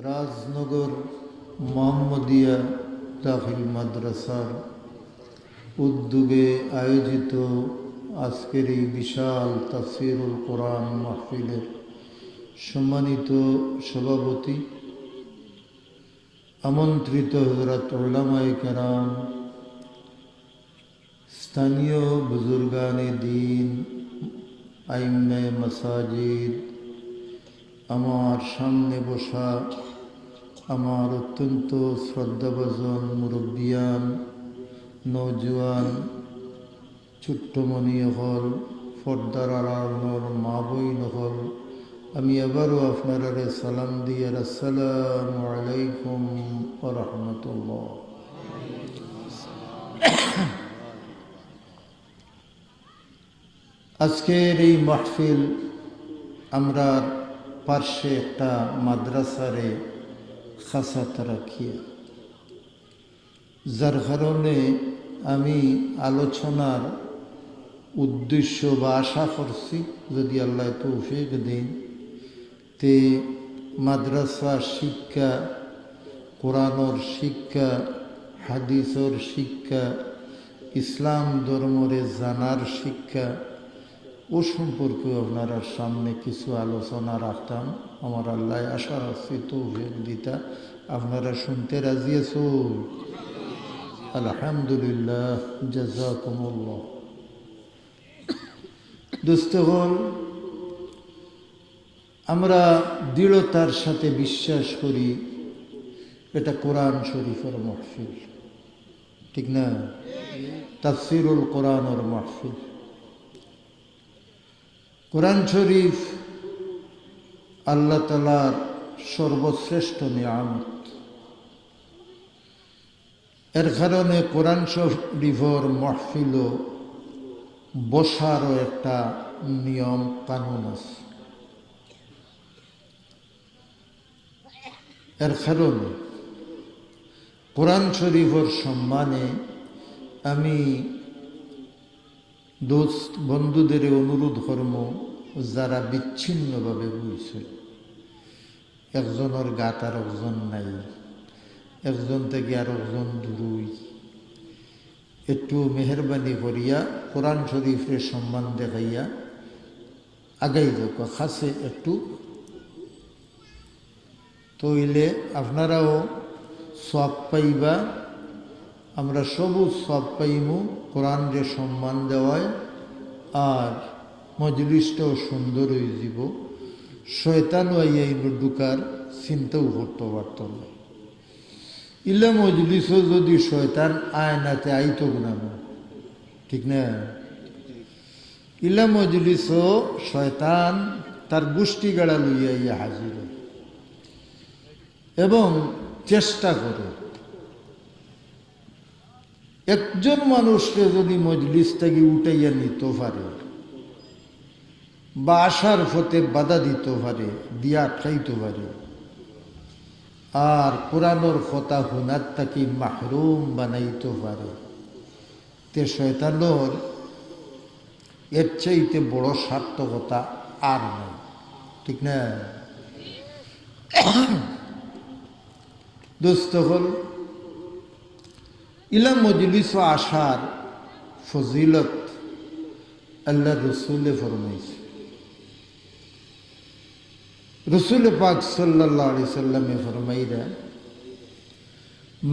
রাজনগর মোহাম্মদিয়া দাখিল মাদ্রাসার উদ্যোগে আয়োজিত আজকের এই বিশাল তাফসীরুল কোরআন মাহফিলের সম্মানিত সভাপতি, আমন্ত্রিত হযরত উলামায়ে কেরাম, স্থানীয় বুজুর্গানে দ্বীন, আইম্মে মাসাজিদ, আমার সামনে বসা আমার অত্যন্ত শ্রদ্ধাভাজন মুরব্বিয়ান, নওজোয়ান, ছোট্টমণি হল, পর্দার আড়ালের মা বইন হল, আমি আবারও আপনারা সালাম দিয়ে আসসালামু আলাইকুম ওয়া রাহমাতুল্লাহ। আজকের এই মাহফিল আমরা পার্শ্বে একটা মাদ্রাসারে খাসাত রাখিয়া, যার কারণে আমি আলোচনার উদ্দেশ্য বা আশা করছি যদি আল্লাহ তৌফিক দেন তে মাদ্রাসা শিক্ষা, কোরআনর শিক্ষা, হাদিসর শিক্ষা, ইসলাম ধর্মরে জানার শিক্ষা ও সম্পর্কে আপনার সামনে কিছু আলোচনা রাখতাম। আমার আল্লাহ আশা রাখছি তৌফিক দিতা। আপনারা শুনতে রাজি আছো? আলহামদুলিল্লাহ, জাযাকুমুল্লাহ। দোস্তগণ, আমরা দৃঢ়তার সাথে বিশ্বাস করি এটা কোরআন শরীফের মাহফিল, ঠিক না? তাফসীরুল কোরআনের মাহফিল। কোরআন শরীফ আল্লাহ তাআলার সর্বশ্রেষ্ঠ নিয়ামত। এর কারণে কোরআন শরীফের মাহফিল বসারও একটা নিয়ম কানুন আছে। এর কারণে কোরআন শরীফের সম্মানে আমি দোস্ত বন্ধুদের অনুরোধ করব, যারা বিচ্ছিন্নভাবে বইছে, একজনের গাত আর একজন নাই, একজন থেকে আর একজন দূরই, একটু মেহরবানি করিয়া কোরআন শরীফের সম্মান দেখাইয়া আগাই যাক, খাসে একটু তইলে আপনারাও সব পাইবা, আমরা সবুজ সব পাইমু। কোরআন যে সম্মান দেওয়ায় আর মজলিসটাও সুন্দর হয়ে যাব। শয়তান আইয়া ঢুকার চিন্তাও করতে পারত না। ইলা মজলিসও যদি শয়তান আয়নাতে আইতো না, ঠিক না? ইলা মজলিসও শয়তান তার গোষ্ঠী গাড়া লইয়া ইয়া হাজির এবং চেষ্টা করে একজন মানুষকে যদি মজলিস থেকে উঠাইয়া নিতে পারে বা আসার পথে বাধা দিতে পারে, দিয়া আটকাইতে পারে, আর কোরআনের কথা হুনার তাকে মাহরুম বানাইতে পারে, তে শয়তানোর এর চাইতে বড় সার্থকতা আর নাই, ঠিক না? দোস্ত হল ইলা মজলিস আসার ফজিলত আল্লাহ রসুলে ফরমাইছে। রসুল পাক সাল্লাল্লাহু আলাইহি সাল্লামে ফরমাইরা,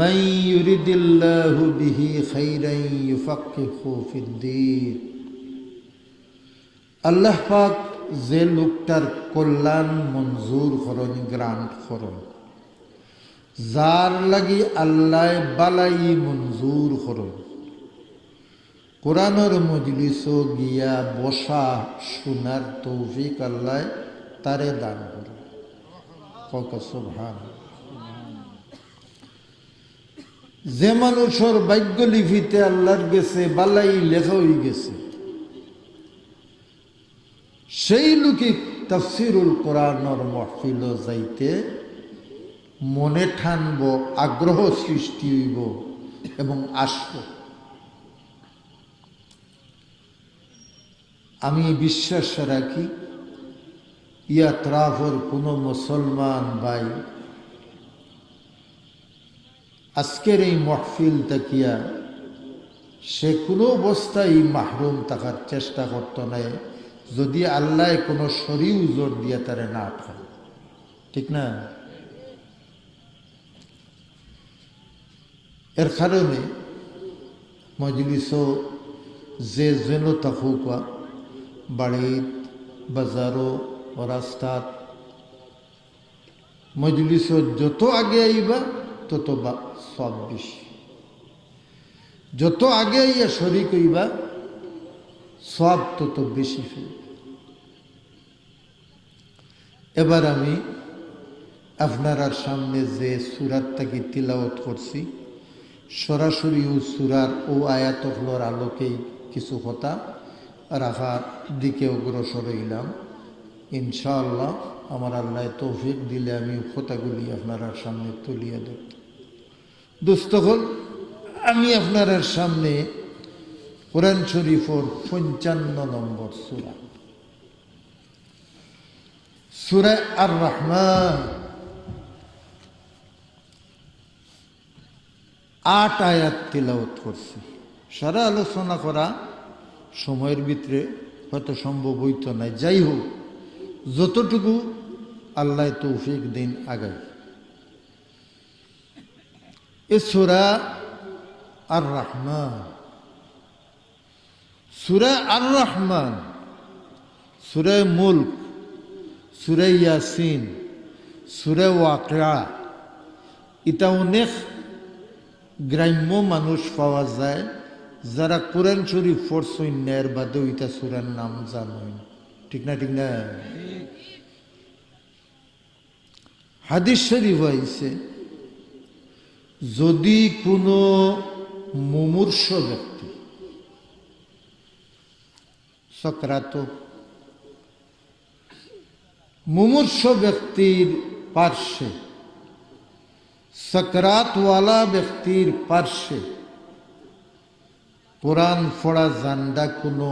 মান ইউরিদিল্লাহু বিহি খাইরান ইউফাক্কিহু ফিদ্দীন। আল্লাহ পাক যে লোকটার কল্যাণ মঞ্জুর করেন, গ্রান্ট করেন, যার লাগি আল্লাহ বালাই মঞ্জুর করেন, কোরআনের মজলিসও গিয়া বসা শোনার তৌফিক আল্লাহ তারে দান করে। সুবহান। যে মানুষের ভাগ্য লিপিতে আল্লাহর গেছে বালাই লেখা হয়ে গেছে, সেই লোকে তাফসীরুল কোরআনের মাহফিল যাইতে মনে ঠানব, আগ্রহ সৃষ্টি হইব এবং আসব। আমি বিশ্বাস রাখি ইয়াত্রাফর কোনো মুসলমান ভাই আজকের এই মাহফিল তাকিয়া সে কোনো অবস্থায় মাহরুম থাকার চেষ্টা করত নাই, যদি আল্লাহ কোনো শরী উজোর দিয়া তারে না আটকায়। ঠিক না? এর কারণে মজলিসও যে যেন থাকুক, বাড়িত, বাজারও, রাস্তাত, মজলিসও যত আগে আইবা তত সব বেশি, যত আগে আইয়া শরীক হইবা সব তত বেশি ফেল। এবার আমি আপনার সামনে যে সূরাটাকে তিলাওয়াত করছি, সরাসরি ও সূরার ও আয়াতগুলোর আলোকেই কিছু কথা রাখার দিকে অগ্রসর হইলাম। ইনশাআল্লাহ আমার আল্লাহ তৌফিক দিলে আমি কথাগুলি আপনার সামনে তুলিয়ে দেব। দোস্তগণ, আমি আপনার সামনে কোরআন শরীফের 55 নম্বর সূরা, সূরা আর রহমান, 8 আয়াত তিলাওয়াত করছি। সারা আলোচনা করা সময়ের ভিতরে হয়তো সম্ভব হইতো না, যাই হোক যতটুকু আল্লাহ তৌফিক দিন আগায়। এ সূরা আর রহমান, সূরা আর রহমান, সূরা মুলক, সূরা ইয়াসিন, সূরা ওয়াকিয়া, এটা অনেক গ্রাম্য মানুষ পাওয়া যায় যারা কোরআন শরীফ পড়ছেন না, এর বাদে ওইটা সূরার নাম জানেন। ঠিক না? ঠিক না? হাদিস শরীফ হইছে, যদি কোনো মুমূর্ষ ব্যক্তি সকরাত, মুমূর্ষ ব্যক্তির পার্শ্বে, সকরাতওয়ালা ব্যক্তির পার্শ্বে কোরআন পড়া জান্দা কোনো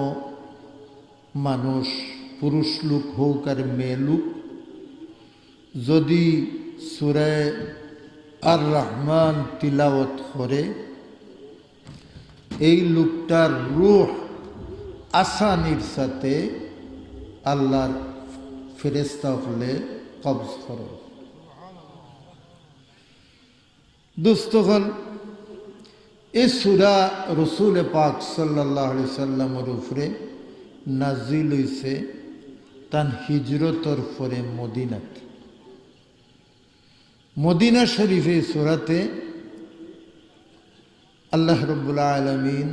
মানুষ, পুরুষ লোক হোক আর মেয়ে লোক, যদি সূরা আর রহমান তিলাওয়াত করে, এই লোকটার রূহ আসানির সাথে আল্লাহর ফেরেশতা হলে কবজ করে। দোস্তগণ, এই সূরা রাসূল পাক সাল্লাল্লাহু আলাইহি সাল্লামের উপরে নাজিল হইছে তান হিজরতর পরে মদিনাতে। মদিনা শরীফে সূরাতে আল্লাহ রাব্বুল আলামিন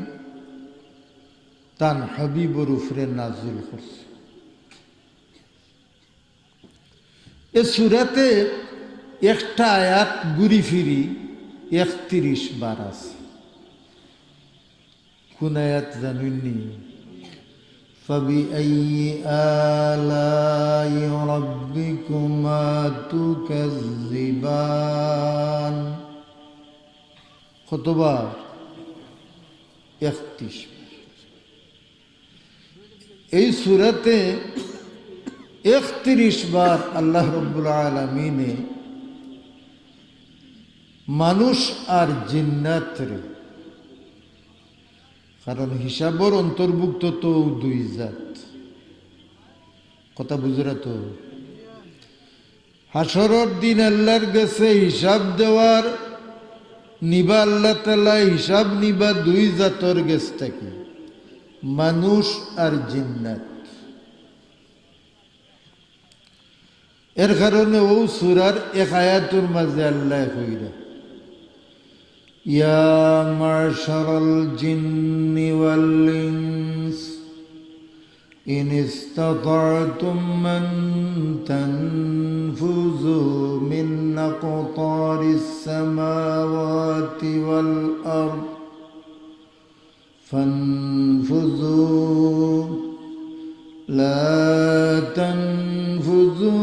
তান হাবিবর উপরে নাজিল করছে। এই সূরাতে একটা আয়াত ঘুরি ফিরি 31 বার আছে। কোন আয়াত জানেননি? فبأي آلاء ربكما تكذبان, কতবার? 31 বার। এই সূরাতে 31 বার আল্লাহ রাব্বুল আলামিনে মানুষ আর জিন্নাতরে, কারণ হিসাবর অন্তর্ভুক্ত তো 2 জাত, কথা বুঝরা তো। হাসরের দিন আল্লাহর কাছে হিসাব দেওয়ার নিবা, আল্লাহ তাআলা হিসাব নিবা 2 জাতর গেছ থেকে, মানুষ আর জিন্নাত। এর কারণে ও সূরার এক আয়াতের মাঝে আল্লাহ কইরা, ইয়া মাশারাল জিন্নি ওয়াল ইনস ইন ইসতাতা'তুম মান তানফুযু মিন আকতারিস সামাওয়াতি ওয়াল আরদ ফানফুযু লা তানফুযুনা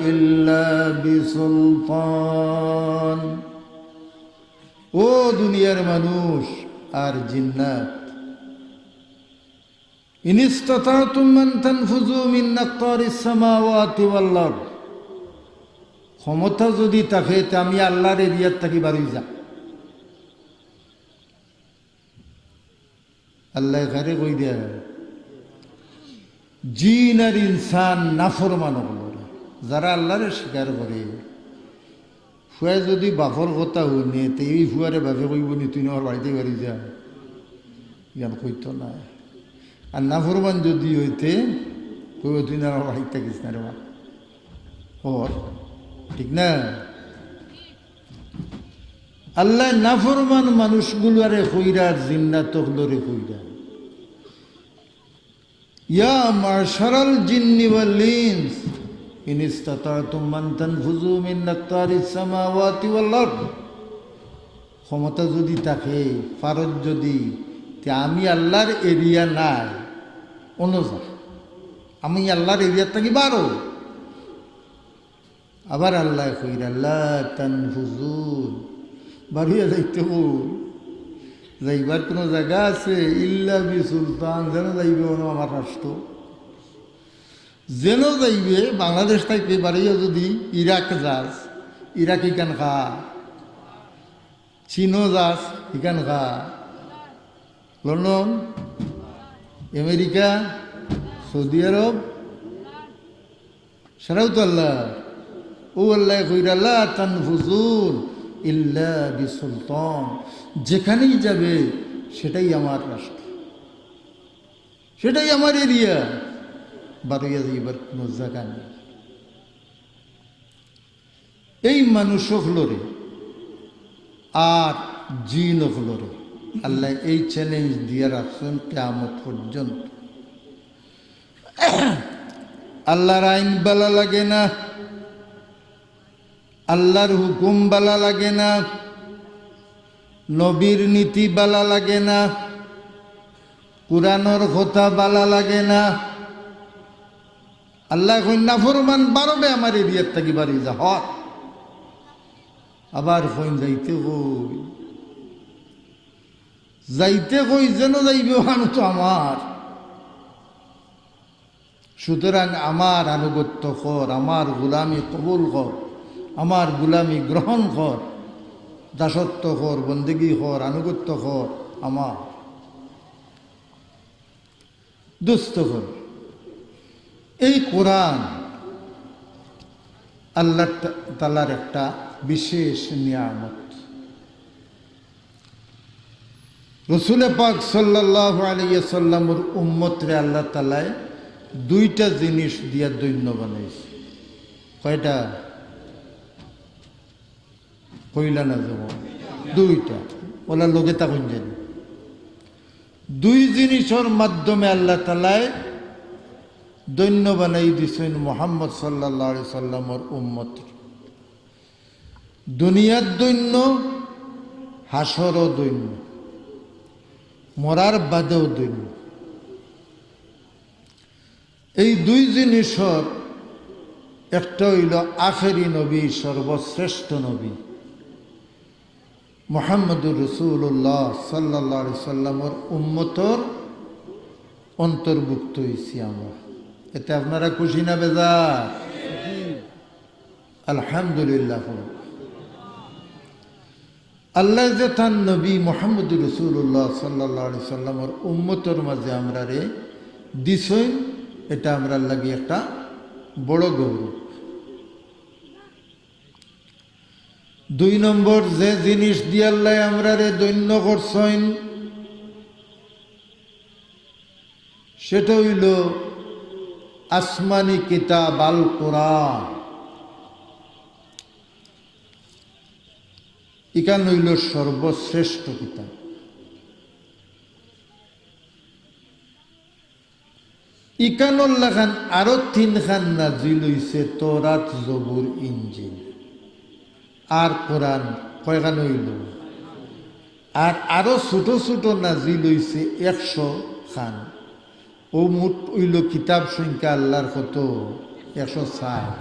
ইল্লা বিসুলতান। ও দুনিয়ার মানুষ আর জিন্নাত, ইন ইসতাতা'তুম মান তানফুযু মিন আকতারিস সামাওয়াতি ওয়াল আরদ, ক্ষমতা যদি থাকে তে আমি আল্লাহর এরিয়ার থাকি বাড়ি যা। আল্লাহ ঘরে কই দেয় জিন আর ইনসান নাফরমান হল, যারা আল্লাহরে স্বীকার করে ফুয়ায় যদি বাপর কথা হইনে তে এই ফুয়ারে বাপে কইব নি তুই আমার বাড়িতে বাড়ি যা, জ্ঞান কইত না। আর নাফরমান যদি হইতে কইব তুই আমার বাড়িতে থাকিস না রে মা, ঠিক না? আল্লাহ নাফরমান মানুষগুলো আরে কইরার জিন্নাত হলরে কইরা ইয়া মাশারাল জিন্নি ওয়াল ইনস ইন ইসতাতাতুম মান তানফুযু মিন আকতারিস সামাওয়াতি ওয়াল আরদ। ক্ষমতা যদি থাকে, ফারজ যদি, তে আমি আল্লাহর এরিয়া নাই অনুযা, আমি আল্লাহর এরিয়া থাকি বারো। আবার আল্লাহ কইরা লা তানফুযুন, বাড়িয়া যাইতে যাইবার কোনো জায়গা আছে? ইল্লা বি সুলতান, যেন যাইবে আমার রাষ্ট্র, যেন যাইবে বাংলাদেশ থাকতে বাড়িয়া যদি ইরাক যাস, ইরাক ইকান খা, চীনও যাস ইকান খা, লন্ডন, আমেরিকা, সৌদি আরব, সেটাও তো আল্লাহ। ও আল্লাহ কইরা লা তানফুযুন ইল্লা বিসুলতান, যেখানেই যাবে সেটাই আমার রাষ্ট্র, সেটাই আমার এরিয়া, বারোয়া যাইবার কোনো জায়গা নেই। এই মানুষ হলরে আর জিন হলরে আল্লাহ এই চ্যালেঞ্জ দিয়ে রাখছেন কিয়ামত পর্যন্ত। আল্লাহর আইন বালা লাগে না, আল্লাহর হুকুম বালা লাগে না, নবীর নীতি বালা লাগে না, কুরআনের কথা বালা লাগে না। আল্লাহ কই নাফরমান বারবে আমার এরিয়ার থাকি বাড়ি যা হর। আবার কই যাইতে কই, যাইতে কই যেন যাইবে ওখানে তো আমার। সুতরাং আমার আনুগত্য কর, আমার গোলামি কবুল কর, আমার গোলামি গ্রহণ কর, দাসত্ব কর, বন্দেগী কর, আনুগত্য কর আমার, দুস্থ কর। এই কোরআন আল্লাহ তাআলার একটা বিশেষ নিয়ামত। রসুল পাক সাল্লাল্লাহু আলাইহি ওয়াসাল্লামের উম্মতরে আল্লাহ তাআলায় দুইটা জিনিস দিয়া দৈন্য বানাইছে। কয়টা? কইলা না যেমন দুইটা, ওলা লোকে তখন জানি। দুই জিনিসের মাধ্যমে আল্লাহ তাআলায় দৈন্য বানাই দিছেন মুহাম্মদ সাল্লাল্লাহু আলাইহি সাল্লামের উম্মত। দুনিয়ার দৈন্য, হাসরও দৈন্য, মরার বাদেও দৈন্য। এই দুই জিনিসের একটা হইল আখেরি নবী, সর্বশ্রেষ্ঠ নবী মুহাম্মদুর রাসূলুল্লাহ সাল্লাল্লাহু আলাইহি সাল্লামের উম্মতর অন্তর্ভুক্ত হইছি আমরা। এতে আপনারা খুশি না বেজার? আলহামদুলিল্লাহ। আল্লাহ যে তার নবী মুহাম্মদুর রাসূলুল্লাহ সাল্লাল্লাহু আলাইহি সাল্লামের উম্মতর মাঝে আমরা রে দিছেন, এটা আমরা লাগি একটা বড় গৌরব। দুই নম্বর যে জিনিস দিয়ে আল্লাহ আমরা রে দৈন্য করছেন সেটা হইল আসমানি কিতাব আল কোরআন। ইকান হইল সর্বশ্রেষ্ঠ কিতাব। ইকানোর লাখান আরো তিনখান নাজিল হইছে, তৌরাত, জবুর, ইনজিল। আর কোরআন কয়খান হইল? আর আরো ছোট ছোট নাজিল হইছে 100 খান। ও মোট হইল কিতাব সংখ্যা আল্লাহর কত? 160।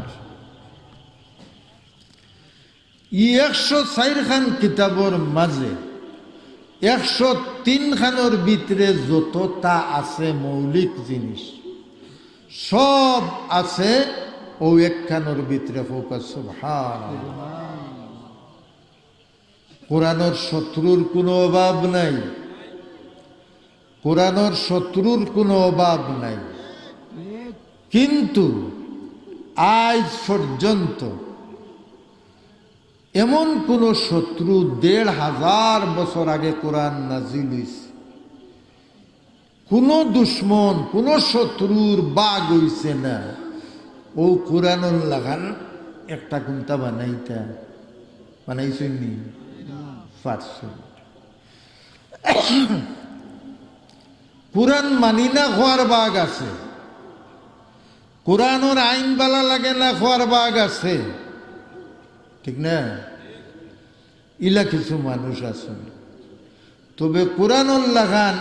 104 খান কিতাবর মাঝে 103 খানোর ভিতরে যতটা আছে মৌলিক জিনিস সব আছে ও একখানোর ভিতরে ফোকাস সুবহানাল্লাহ। কোরআনের শত্রুর কোনো অভাব নাই, কোরআনের শত্রুর কোনো অভাব নাই। কিন্তু আজ পর্যন্ত এমন কোন শত্রু ১৫০০ বছর আগে কোরআন নাজিল হইছে, কোন দুশ্মন কোন শত্রুর বাগ হইছে না ও কোরআনুল লাগান একটা কুন্তা বানাইছেন নি পারছেন। কোরআন মানি না খোয়ার বাগ আছে, কোরআনের আইন বালা লাগে না খোয়ার বাগ আছে, ঠিক না? ইলা কিছু মানুষ আছেন। তবে কোরআনুল লাগান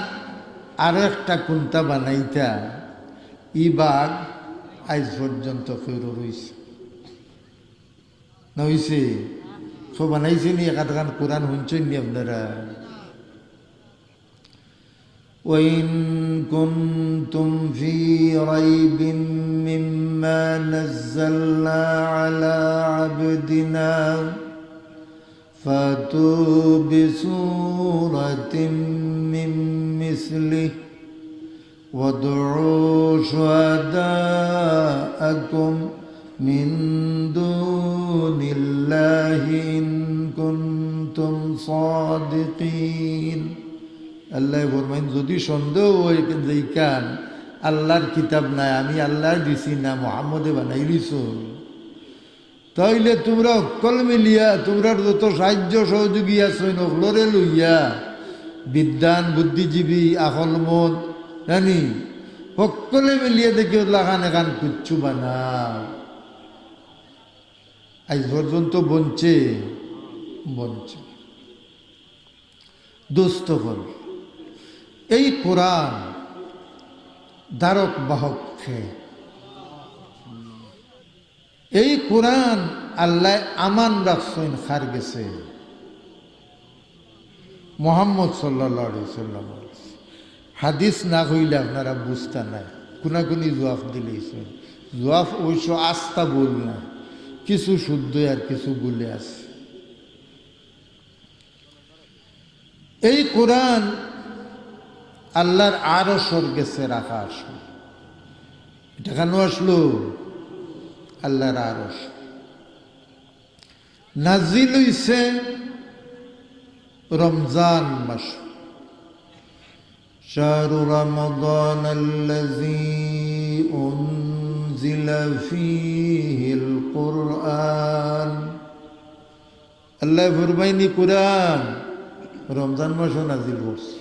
আরো একটা কুন্তা বানাইতা ই বাগ আজ পর্যন্ত কেউ রয়েছে না হইছে? সব বানাইছে নি একাধান কোরআন শুনছেন নি আপনারা? وَإِن كُنتُمْ فِي رَيْبٍ مِّمَّا نَزَّلْنَا عَلَى عَبْدِنَا فَأْتُوا بِسُورَةٍ مِّن مِّثْلِهِ وَادْعُوا شُهَدَاءَكُمْ مِن دُونِ اللَّهِ إِن كُنتُمْ صَادِقِينَ। আল্লাহ ফরমাইন যদি সন্দেহ হয় যে কান আল্লাহর কিতাব নাই, আমি আল্লাহ দিছি না, মুহাম্মদে বানাই দিছ, তাইলে তোমরা অকল মিলিয়া তোমরা যত সাহায্য সহযোগী আছো নকলরে লইয়া বিদ্যান বুদ্ধিজীবী আকলমত জানি সকলে মিলিয়ে দেখি লাগান এখান কুচ্ছু বানাও। আজ পর্যন্ত বঞ্চে দোস্ত হল এই কোরআন ধারক বাহক খেয়ে এই কোরআন আল্লাহ আমান রাখছেন খার গেছে মোহাম্মদ সাল্লাল্লাহু আলাইহি সাল্লাম। হাদিস না হইলে আপনারা বুঝতে নাই, কোনাকুনি জবাব দিলেছেন। জবাব অবশ্য আস্থা বল না, কিছু শুদ্ধ আর কিছু বলে আছে। এই কোরআন আল্লাহর আরশের গেছে রাখা আসলো। এটা কেন আসলো? আল্লাহর আরশ নাজিল হইছে রমজান মাস। শাহরু রমাদান আল্লাযী উনজিলা ফীহিল কুরআন। আল্লাহ ফরমাইনি কোরআন রমজান মাসও নাজিল করছে।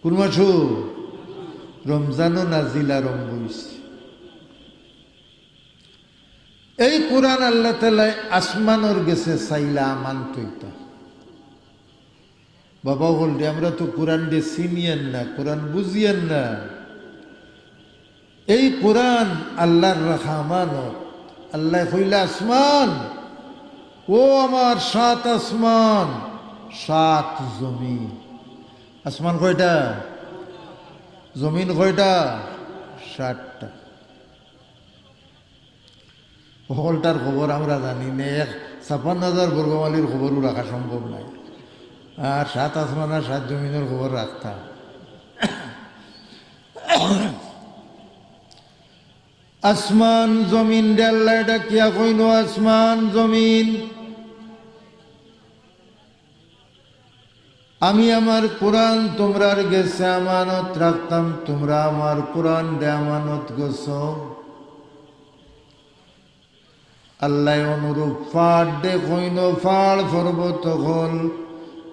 কোন মাসও? রমজানও নাজিল আরম্ভ হইছে। এই কোরআন আল্লাহ তাআলা আসমানের গেছে চাইলা আমান তৈতা। বাবা বলতে আমরা তো কোরআন দিয়ে চিনিয়েন না, কোরআন বুঝিয়েন না। এই কোরআন আল্লাহর রাখা আমানত। আল্লাহ কইলা আসমান, ও আমার ৭ আসমান ৭ জমিন। আসমান কয়টা? জমিন কয়টা? ৭টা। সকলটার খবর আমরা জানি না। ৫৬,০০০ বর্গমালির খবরও রাখা সম্ভব নাই। আর ৭ আসমান আর ৭ জমিনের খবর রাখতাম। আসমান জমিন আল্লাহ এটা কিয়া কইন? আসমান জমিন আমি আমার কোরআন তোমরার গেছে আমানত রাখতাম, তোমরা আমার কোরআন দে আমানত গেছ। আল্লাহ অনুরূপ ফাড় দে কইন, ফাড় পর্বত হল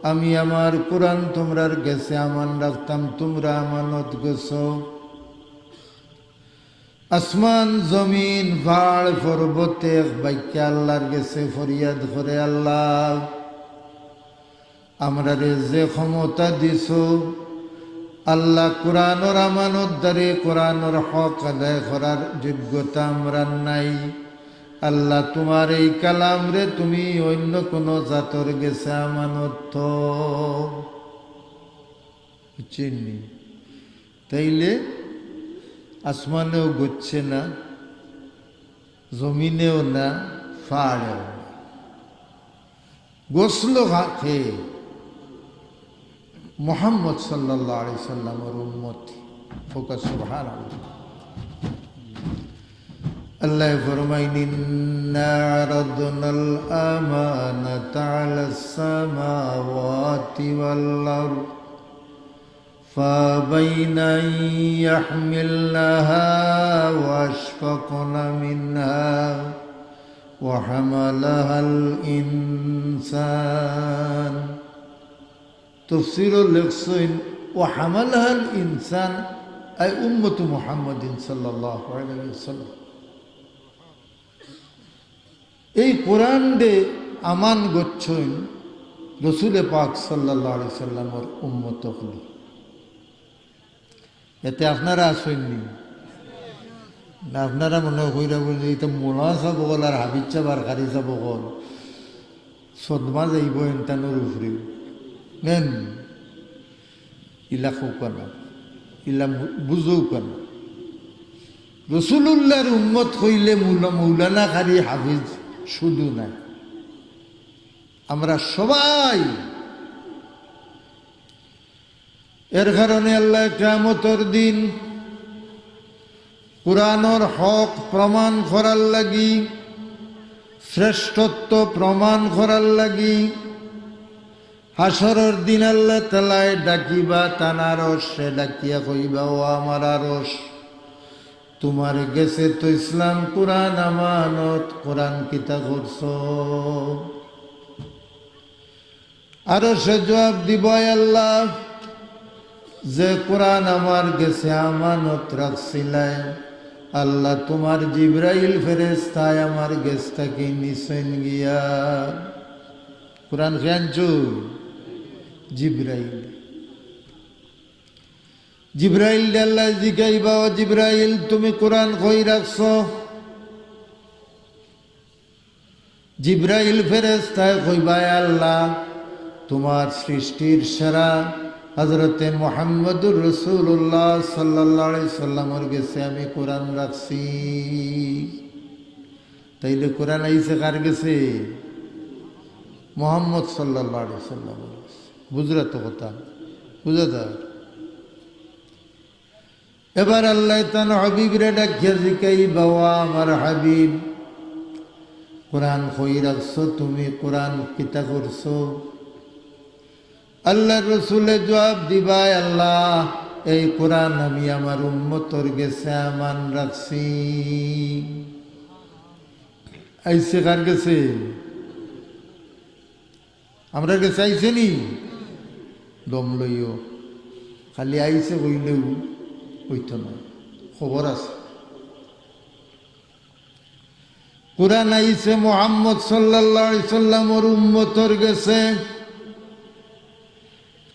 আমি আমার কোরআন তোমরার গেছে আমান রাখতাম, তোমরা আমানত গেছ। আসমান জমিন ফাড় পর্বতে বাক্যে আল্লাহর গেছে ফরিয়াদ করে, আল্লাহ আমরা যে ক্ষমতা দিছ আল্লাহ কোরআনের আমানত দ্বারে কোরআনের হক আদায় করার যোগ্যতা আমরা নাই। আল্লাহ তোমার এই কালাম রে তুমি অন্য কোন জাতর গেছে আমানত চিনি। তাইলে আসমানেও গচ্ছে না, জমিনেও না, পাহাড়েও না, গোসল খেয়ে মোহাম্মদ সাল্লাল্লাহু আলাইহি সাল্লামের উম্মত ফোকাস। সুবহানাল্লাহ। আল্লাহ ফরমাইন, ইন্না আরাদনাল আমানাতা আলাস সামাওয়াতি ওয়াল আরদ ফাবাইনা ইয়াহমিলনাহা ওয়াশফাকনা মিনহা ওয়া হামালাহাল ইনসান। তাফসীরুল লিখছেন ওয়া হামালাহাল ইনসান আই উম্মতু মুহাম্মাদিন সাল্লাল্লাহু আলাইহি ওয়াসাল্লাম। এই কোরআন দে আমান গচ্ছইন রসুলে পাক সাল্লাল্লাহু আলাইহি সাল্লামের উম্মত হলি। এতে আপনারা আসেননি না? আপনারা মনে কইরা বলি এটা মোলা চাব গল আর হাবিজ চাব আর খারি চাব গল, সদমা যাইব এনতানোর উপরে নেন। ইলা খোকানা, ইলা বুঝৌ কানা। রসুলুল্লাহর উম্মত হইলে মৌলানা খারি হাফিজ শুধু নাই, আমরা সবাই। এর কারণে আল্লাহ কিয়ামতের দিন কুরআনের হক প্রমাণ করার লাগি, শ্রেষ্ঠত্ব প্রমাণ করার লাগি হাসরের দিন আল্লাহ তাআলা ডাকিবা তানার রসে ডাকিয়া কইবা, ও আমার আরশ, তোমার গেছে তো ইসলাম কুরআন আমানত, কুরআন কিতা করছো? আরো সে জবাব দিব, আল্লাহ যে কুরআন আমার গেছে আমানত রাখছিলেন, আল্লাহ তোমার জিবরাইল ফেরেশতায় আমার গেছটাকে নিছেন গিয়া। কুরআন খেয়ানছো? জিবরাইল। জিবরাইল আল্লাহ জিগাইবা, ও জিবরাইল তুমি কুরআন কই রাখছো? জিবরাইল ফেরেশতায় কইবা, আল্লাহ তোমার সৃষ্টির সেরা হযরতে মুহাম্মদুর রাসূলুল্লাহ সাল্লাল্লাহু আলাইহি সাল্লামের গেছে আমি কোরআন রাখছি। তাইলে কোরআন আইছে কার গেছে? মুহাম্মদ সাল্লাল্লাহু আলাইহি সাল্লাম। বুঝরা তো কথা, বুঝা যায়। এবার আল্লাহ তান হাবিবরে ডাকিয়া জিকাইবা, ও আমার হাবিব, কোরআন কই রাখছো তুমি? কোরআন কিতা করছো? আল্লাহ রসুলের জবাব দিবা, আল্লাহ এই কোরআন আমি আমার উম্মতর গেছে আমান রাখছি। আইসে কার গেছে? আমরা গেছে আইসে নি? দম লইও, খালি আইসে কইলেও হইতো না, খবর আছে। কোরআন আইসে মুহাম্মদ সাল্লাল্লাহু আলাইহি সাল্লামের উম্মতর গেছে।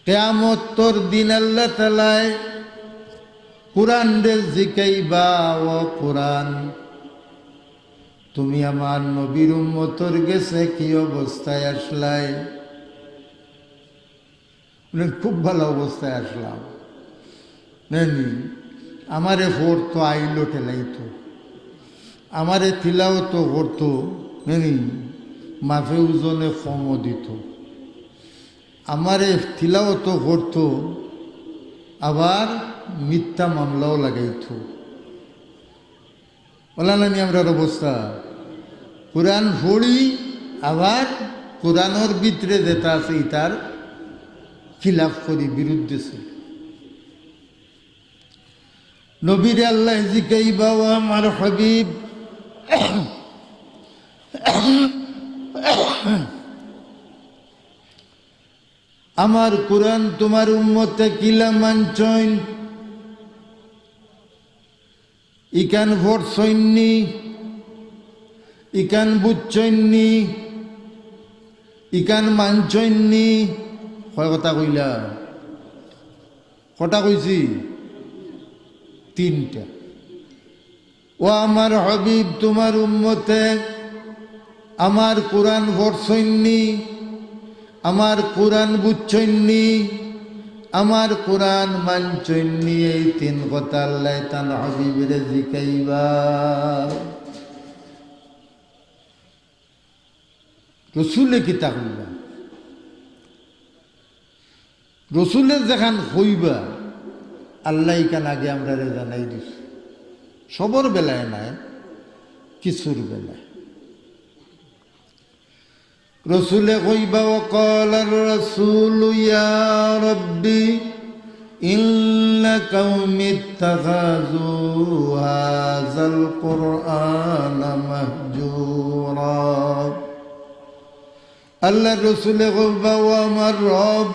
কিয়ামতের দিন আল্লাহ তাআলা কুরআন দে জিকাইবা, ও কুরআন তুমি আমার নবীর উম্মতর গেছে কি অবস্থায় আসলাই? খুব ভালো অবস্থায় আসলাম। নেনি আমারে পড়তো, আইলো ঠেলাইতো, আমারে তিলাওয়াত করতো, নেনি মাফে ওজনে কমও দিত, আমারে তিলাওয়াত করতো, আবার মিথ্যা মামলাও লাগাইতো। বলা নানি আমরার অবস্থা? কোরআন পড়ি, আবার কোরআনের ভিতরে যেটা আছে তার খিলাফ করি, বিরুদ্ধে ছিল। নবীরে আল্লাহ জিকাইবা, ও আমার হাবিব, আমার কোরআন তোমার উম্মতে কিলা মানছইন? ইকান পড়ছইননি, ইকান বুঝছইননি, ইকান মানছইননি। কয় কথা কইলা? কটা কইছি? তিনটা। ও আমার হাবিব, তোমার উম্মতে আমার কোরআন পড়ছইননি, আমার কোরআন বুঝছইননি, আমার কোরআন মানছইননি। এই তিন কথা আল্লাহ তান হাবিবের জিকাইবা। রসুলে কিতা হইবা, রসুলে যেখান হইবা আল্লাহ কান আগে আমরা জানাই দিস, সবর বেলায় নাই, কিছুর বেলায়। রসুলে কইবা ওয়াকাল আর রাসূলু ইয়া রাব্বি ইন্না কওমি ইত্তাখাযু হাযাল কুরআনা মাহজুরা। আল্লাহ রসুলে কইবা ও আমার রব,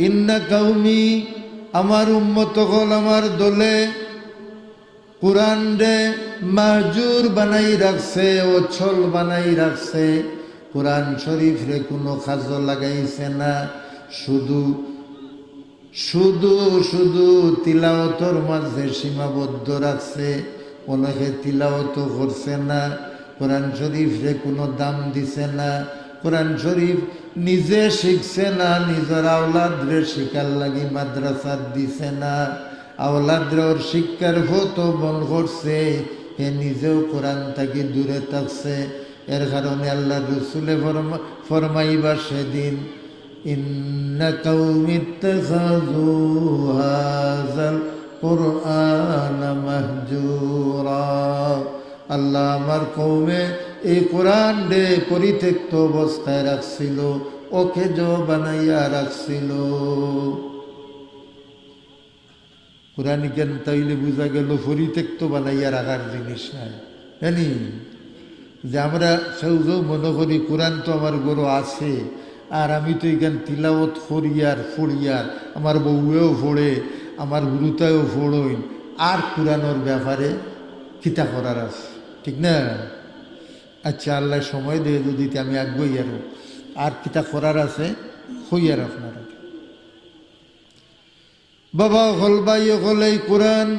ইন্না কওমি, আমার উম্মত হল, আমার দলে কুরআন রে মাহজুর বানাই রাখছে, অচল বানাই রাখছে। কুরআন শরীফ রে কোনো কাজ লাগাইছে না, শুধু শুধু শুধু তিলাওয়াতর মাঝে সীমাবদ্ধ রাখছে। অনেকে তিলাওয়াত করছে না, কুরআন শরীফ রে কোনো দাম দিছে না, কুরআন শরীফ নিজে শিখছে না, নিজের আওলাদ রে শিকার লাগি মাদ্রাসা দিছে না, আওলাদ রে ওর শিক্ষার ভত বন করছে, হে নিজেও কোরআন থেকে দূরে থাকছে। এর কারণে আল্লাহ রসুলে ফরমাইবা সেদিন ইন্না কওমি ইত্তাখাযু হাযাল কুরআনা মাহজুরা। আল্লাহ আমার কওমে এই কোরআন রে পরিত্যক্ত অবস্থায় রাখছিল, ওকে জো বানাইয়া রাখছিল। কোরআন জ্ঞান তাইলে বুঝা গেল পরিত্যক্ত বানাইয়া রাখার জিনিস নাই। জানি যে আমরা সেও মনে করি কোরআন তো আমার গরু আছে, আর আমি তো এখান তিলাওয়াত করিয়ার ফড়িয়ার, আমার বউয়েও ফোড়ে, আমার গুরুতায়ও ফোড়ই, আর কোরআনের ব্যাপারে কিতা করার আছে, ঠিক না? আচ্ছা, আল্লাহ সময় দিয়ে যদি আমি আগ্রহী আর কিতা করার আছে হইয়ার আপনারা বাবা হল ভাই হল এই কোরআন,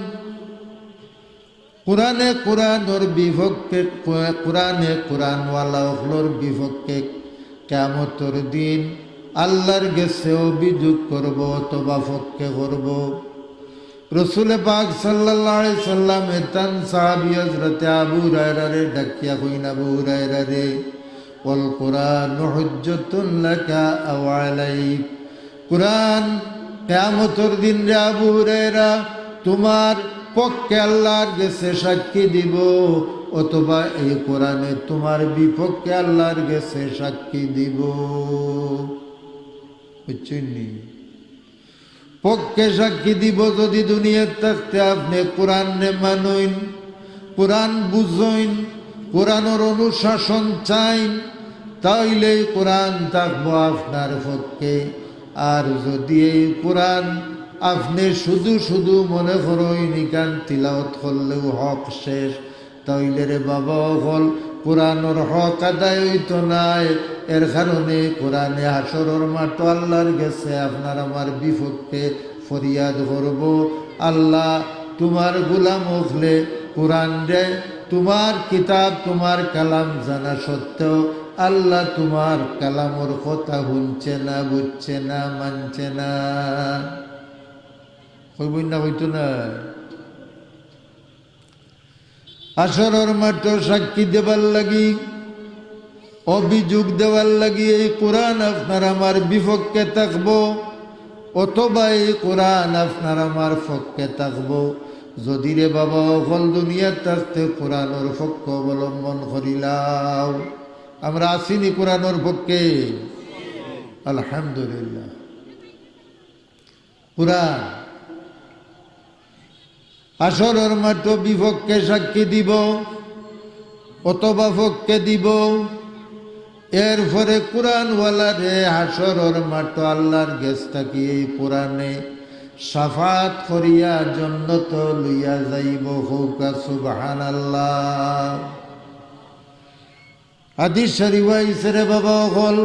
কোরআনে কোরআনর বিপক্ষে, কোরআনে কোরআনওয়ালা হলোর বিপক্ষে কিয়ামতের দিন আল্লাহর কাছে অভিযোগ করব অথবা পক্ষে করব। রসুল পাক সাল্লাল্লাহু আলাইহি সাল্লাম এতান সাহাবী হযরত আবু হুরায়রা রে ডাকিয়া কইনা, আবু হুরায়রা রে, ওয়াল কুরআনু হুজ্জাতুন লাকা আও আলাইক। কুরআন কিয়ামতের দিন রে আবু হুরায়রা তোমার পক্ষে আল্লাহর কাছে সাক্ষী দিব, অথবা এই কোরআনে তোমার বিপক্ষে আল্লাহর কাছে সাক্ষী দিব। বুঝছেন? পক্ষে সাক্ষী দিব যদি দুনিয়ার থাকতে আপনি কোরআন নে মানইন, কোরআন বুঝইন, কোরআনের অনুশাসন চাইন, তাইলে কোরআন থাকবো আপনার পক্ষে। আর যদি এই কোরআন আপনি শুধু শুধু মনে করেন ইকান তিলাওয়াত করলেও হক শেষ, তাইলে রে বাবা হল কোরআনের হক আদায় হইতো নাই। এর কারণে কোরআনে হাসরের মাঠ আল্লাহর কাছে আপনার আমার বিপক্ষে ফরিয়াদ করব, আল্লাহ তোমার গোলাম হলে কোরআন রে, তোমার কিতাব তোমার কালাম জানা সত্ত্বেও আল্লাহ তোমার কালামর কথা শুনছে না, বুঝছে না, মানছে না। হইব না, হইতো না। হাসরের মাঠ সাক্ষী দেবার লাগি, অভিযোগ দেওয়ার লাগি এই কোরআন আপনার আমার বিপক্ষে থাকবো, অথবা এই কোরআন আপনার আমার পক্ষে থাকবো। যদি রে বাবা অকল দুনিয়ার থাকতে কোরআনের পক্ষ অবলম্বন করিলাম, আমরা আসিনি কোরআনের পক্ষে, আলহামদুলিল্লাহ। কোরআন হাসরের মাঠ বিপক্ষে সাক্ষী দিব অথবা পক্ষে দিব। এরপরে কোরআনওয়ালা রে হাসরের মাঠ আল্লাহর গেছ থাকি এই কোরআনে শাফাত করিয়া জান্নাত লইয়া যাইব। হোকা সুবহানাল্লাহ। হাদিস শরীফ আইছে রে বাবা হল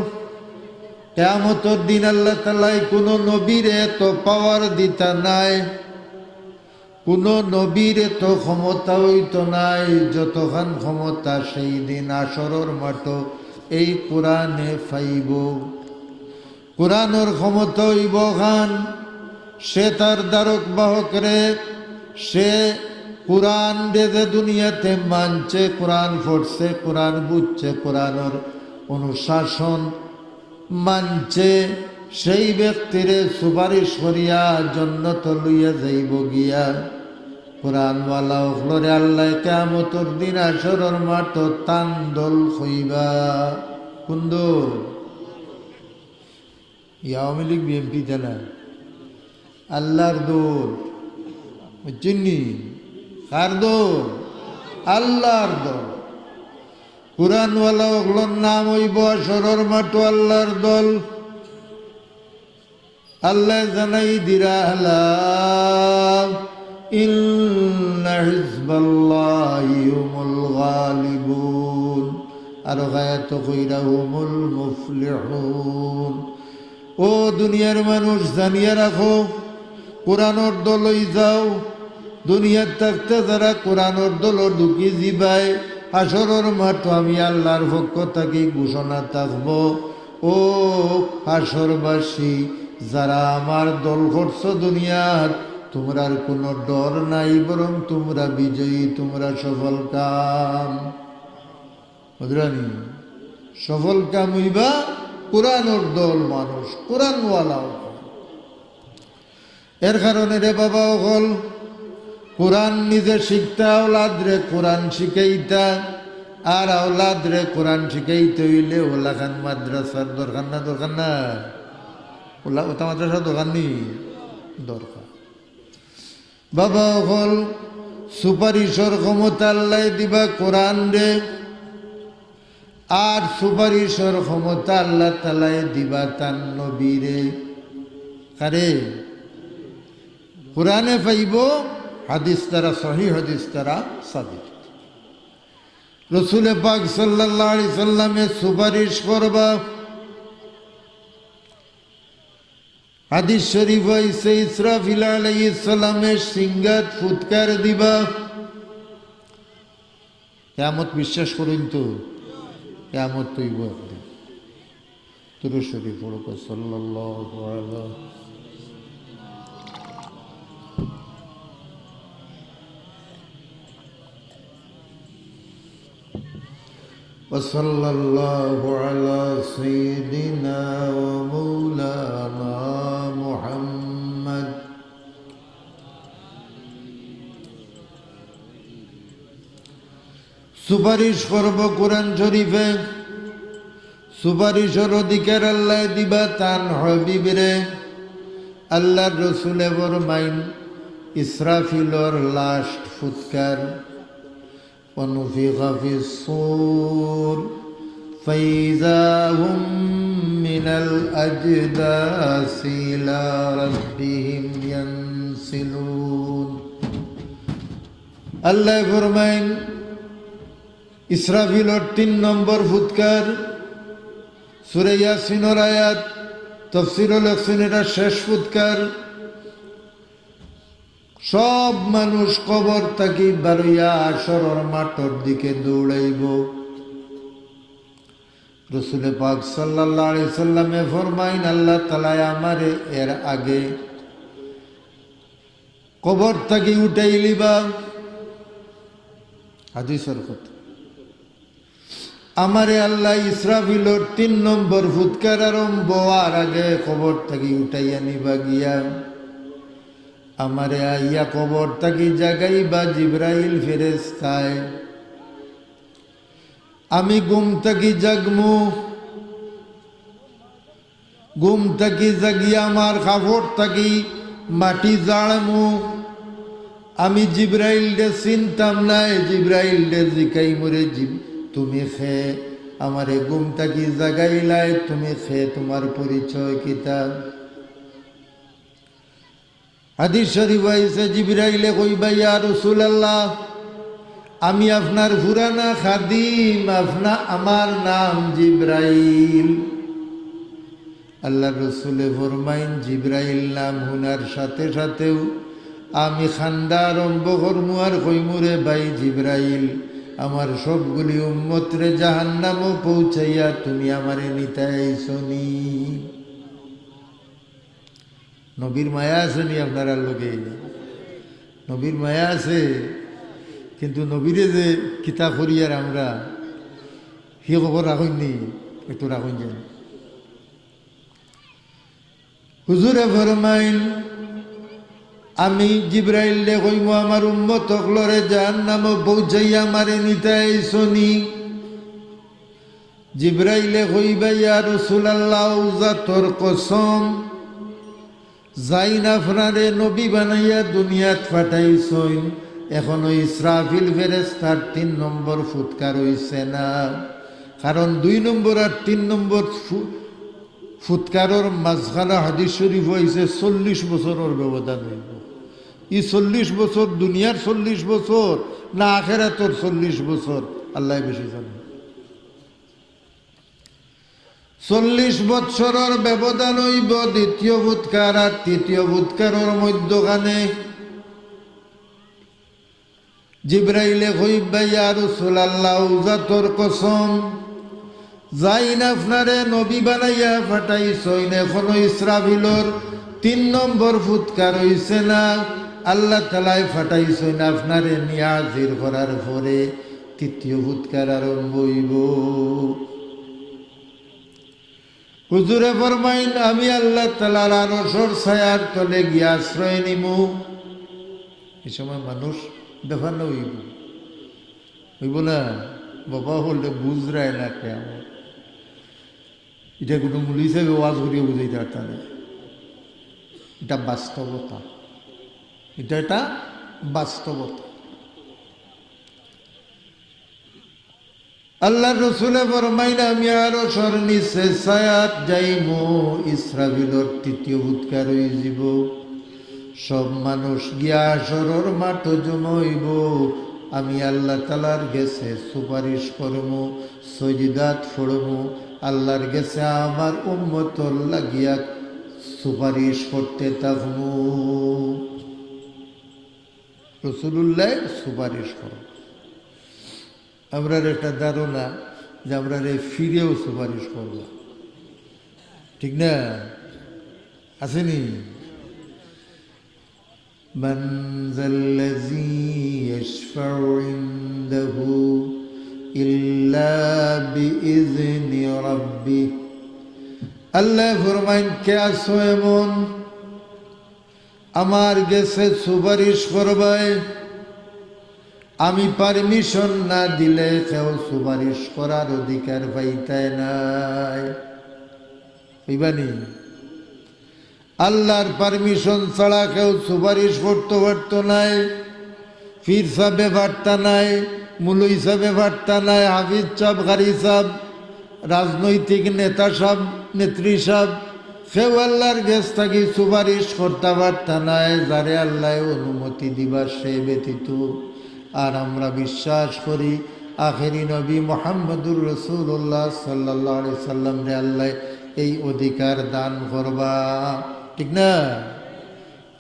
কিয়ামতের দিন আল্লাহ তাআলা কোনো নবীরে তো পাওয়ার দিতা নাই, কোনো নবীর এত ক্ষমতা হইতো নাই যতখান ক্ষমতা সেই দিন হাসরের মাঠ এই কোরআনে পাইব। কোরআনের ক্ষমতা হইব খান, সে তার দ্বারক বাহক রে, সে কোরআন দে দুনিয়াতে মানছে, কোরআন পড়ছে, কোরআন বুঝছে, কোরআনের অনুশাসন মানছে সেই ব্যক্তিরে সুপারিশ করিয়া জান্নাত লইয়া যাইব গিয়া। কোরআনওয়ালা হলরে আল্লাহ কিয়ামতের দিন হাশরের মাঠ টান দল হইবা। কোন দল? আওয়ামী লীগ বিএনপি জানা আল্লাহর দল, বুঝছেননি? কার দল? আল্লাহর দল। কোরআনওয়ালা ওগুলোর নাম হইব হাশরের মাঠ আল্লাহর দল। আল্লাহ জানাই দিরা আলা ইন্না হিজবাল্লাহি হুমুল গালিবুন, আর গায়াত কইরা হুমুল মুফলিহুন। ও দুনিয়ার মানুষ, জানিয়ে রাখো, কোরআনের দলই যাও। দুনিয়ার থাকতে যারা কোরআনের দল ঢুকি জিবায়, হাশরের মাঠ আমি আল্লাহর পক্ষ থেকে ঘোষণা থাকব, ও হাশরবাসী, যারা আমার দল করছ দুনিয়ার, তোমরার কোনো ডর নাই, বরং তোমরা বিজয়ী, তোমরা সফল কাম। বুঝলানি? সফল কাম হইবা কোরআনের দল মানুষ, কোরআনওয়ালা। এর কারণে রে বাবা হল কোরআন নিজে শিখতে, আওলাদ রে কোরআন শিখাইতা। আর আওলাদ রে কোরআন শিখাইতে হইলে ওলাখান মাদ্রাসার দরকার না? দরকার না? ওটা মাদ্রাসার দরকার নেই? দরকার। বাবা হল সুপারিশর ক্ষমতা আল্লাহ দিবা কোরআন রে, আর সুপারিশর ক্ষমতা আল্লাহ তাআলা দিবা তার নবীরে। কারে? কোরআনে পাইব, হাদিস দ্বারা, সহিহ হাদিস দ্বারা সাবিত। রসুল পাক সাল্লাল্লাহু আলাইহি সাল্লামে সুপারিশ করবা। হাদিস শরীফ হইছে ইসরাফিল আলাইহিস সালামের সিংহাত ফুৎকার দিবা। কিয়ামত বিশ্বাস করুন তো? কিয়ামত তৈব একদিন। দুরূদ শরীফ পড়ো সাল্লাল্লাহু আলাইহি وصلى الله على سيدنا ومولانا محمد সুপারিশ করব কোরআন শরীফে। সুপারিশের অধিকার আল্লাহ দিবা তান হাবিবরে। আল্লাহর রসুলে ফরমাইন, ইসরাফিলর লাস্ট ফুৎকার, ونفخ في الصور فإذا هم من الأجداث إلى ربهم ينسلون। আল্লাহ ফরমাইন, ইসরাফিলর 3 নম্বর ফুৎকার। সূরা ইয়াসিনের আয়াত তাফসীরুল হকসিন, এটা শেষ ফুৎকার। সব মানুষ কবর থাকি বারইয়া হাশরের মাঠের দিকে দৌড়াইব। রসুল পাক সাল্লাল্লাহু আলাইহি সাল্লামে ফরমাইন, আল্লাহ তাআলা আমারে এর আগে কবর থাকি উঠাই লিবা। হাদিসের কথা। আমারে আল্লাহ ইসরাফিলর 3 নম্বর ফুৎকার আরম্ভ হওয়ার আগে কবর থাকি উঠাইয়া নিবা গিয়া আমারে আইয়া কবর থাকি জাগাইবা জিবরাইল ফেরেশতায়। আমি ঘুম থাকি জাগমু, ঘুম থাকি জাগিয়া আমার কাপড় থাকি মাটি জাড়মু। আমি জিবরাইল ডে চিনতাম নাই, জিবরাইল ডে জিকাই মরে, তুমি খে আমারে ঘুম থাকি জাগাইলাই, তুমি খে, তোমার পরিচয় কিতা? হাদিস শরীফ হইছে, জিবরাইলে কইবা, ইয়া রাসূলুল্লাহ, আমি আপনার পুরানা খাদিম, আমার নাম জিবরাইল। আল্লাহ রসুলে ফরমাইন, জিবরাইল নাম হুনার সাথে সাথেও আমি খান্দা আরম্ভ করমু আর কইমুরে, ভাই জিবরাইল, আমার সবগুলি উম্মতরে জাহান্নামও পৌঁছাইয়া তুমি আমারে নিতে আইছনি। নবীর মায়া আছে নি আপনারা লোকে? নবীর মায়া আছে, কিন্তু নবীরে যে কিতা করি আর আমরা, সে খবর রাখইনি। একটু রাখুন যে হুজুরে ফরমাইন আমি জিব্রাইলে কইম আমার উম্মত হকলরে জাহান্নাম পৌঁছাইয়া মারে নিতাই শনি জিব্রাইলে কইবা ইয়া রাসূলুল্লাহ জাতর কসম যাইন আপনারে নবী বানাইয়া দুনিয়াত পাঠাইছইন এখনো ইসরাফিল ফেরেশতার ৩ নম্বর ফুৎকার হইছে না কারণ ২ নম্বর আর ৩ নম্বর ফুৎকারর মাঝখানে হাদিস শরীফ হইছে ৪০ বছরের ব্যবধান হইব ই ৪০ বছর দুনিয়ার ৪০ বছর না আখিরাতের ৪০ বছর আল্লাহ বেশি জানে ৪০ বৎসরের ব্যবধান হইব দ্বিতীয় ফুৎকার আর তৃতীয় ফুৎকারের মধ্যখানে জিব্রাইলে কইবা ইয়া রাসূলুল্লাহ জাতর কসম যাইন আপনারে নবী বানাইয়া পাঠাইছইন এখনো ইসরাফিলর ৩ নম্বর ফুৎকার হইছে না আল্লাহ তাআলাই পাঠাইছইন আপনারে নিয়া হাজির করার পরে তৃতীয় ফুৎকার আরম্ভ হইব হুজুরে ফরমাইন আমি আল্লাহ তাআলার আরশের ছায়ার তলে গিয়া আশ্রয় নিমু এই সময় মানুষ দেখানো হইব না বাবা হলে বুঝরায় না কেমন এটা কোনো মূল হিসেবে ওয়াজ করিয়া বুঝাইতে পারতাম এটা বাস্তবতা এটা বাস্তবতা আল্লাহ রসুলে ফরমাইন আমি আরো নিচে ছায়াত যাইমু ইসরাফিলর তৃতীয় ফুৎকার হইব সব মানুষ গিয়া আসরের মাঠ জমা হইব আমি আল্লাহ তাআলার গেছে সুপারিশ করমু সজদাত ফড়মু আল্লাহর গেছে আমার উম্মতর লাগিয়া সুপারিশ করতে থাকমু রাসূলুল্লাহ সুপারিশ করো আমরা একটা ধারণা যে আমরা ফিরেও সুপারিশ করব ঠিক না আসেনি من ذا الذي يشفع عنده إلا بإذن ربه আল্লাহ ফরমাইন কে আছো এমন আমার গেছে সুপারিশ করবে আমি পারমিশন না দিলে কেউ সুপারিশ করার অধিকার পাইতায় নাই হইবানি আল্লাহর পারমিশন ছাড়া কেউ সুপারিশ করতে পারত নাই পীর সাহেবে পারতা নাই মুলই সাহেবে পারতা নাই হাফিজ সাহেব কারি সাহেব রাজনৈতিক নেতা সাহেব নেত্রী সাহেব কেউ আল্লাহর গেছ থাকি সুপারিশ করতে পারতা নাই যারে আল্লাহ অনুমতি দিবার সে ব্যতীত আর আমরা বিশ্বাস করি আখেরি নবী মুহাম্মদুর রাসূলুল্লাহ সাল্লাল্লাহু আলাইহি সাল্লাম রে আল্লাহ এই অধিকার দান করবা ঠিক না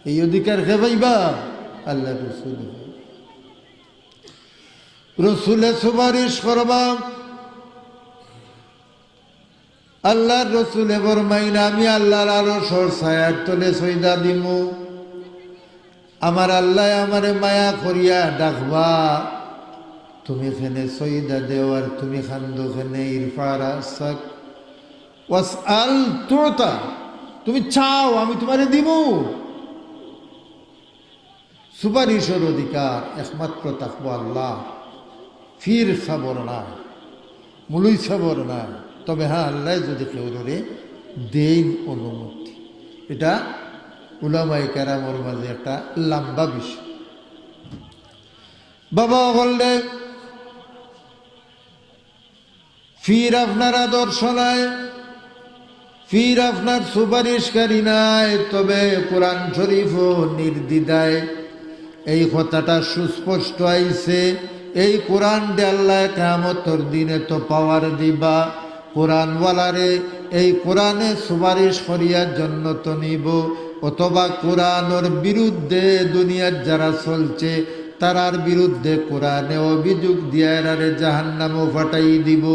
এই অধিকার কে পাইবা আল্লাহ রসুল রসুলে সুপারিশ করবা আল্লাহর রসুলে ফরমাইন আমি আল্লাহর আরশের ছায়ার তলে সজদা দিমু আমার আল্লাহ আমারে মায়া করিয়া ডাকবা তুমি খেনে সজদা দেও আর তুমি খান্দো খেনে ইরফা রাসাক ওয়াসআল তুতা তুমি চাও আমি তোমারে দিব সুপারিশের অধিকার একমাত্র তাকওয়া আল্লাহ ফির সাবর না মুলুই সাবর না তবে হ্যাঁ আল্লাহ যদি কেউ ধরে দেন অনুমতি এটা উলামায়ে কেরামের মাঝে একটা লম্বা বিষয় বাবা বললে ফির আপনার আদর্শ নাই ফির আপনার সুপারিশকারী নাই তবে কোরআন শরীফও নির্দ্বিধায় এই কথাটা সুস্পষ্ট আইছে এই কোরআন দে আল্লাহ কিয়ামতের দিনে তো পাওয়ার দিবা কোরআনওয়ালারে এই কোরআনে সুপারিশ করিয়ার জন্য তো নিব অথবা কোরআনের বিরুদ্ধে দুনিয়ার যারা চলছে তারার বিরুদ্ধে কোরআনে অভিযোগ দিয়ে এরারে জাহান্নামে ফাটাই দিব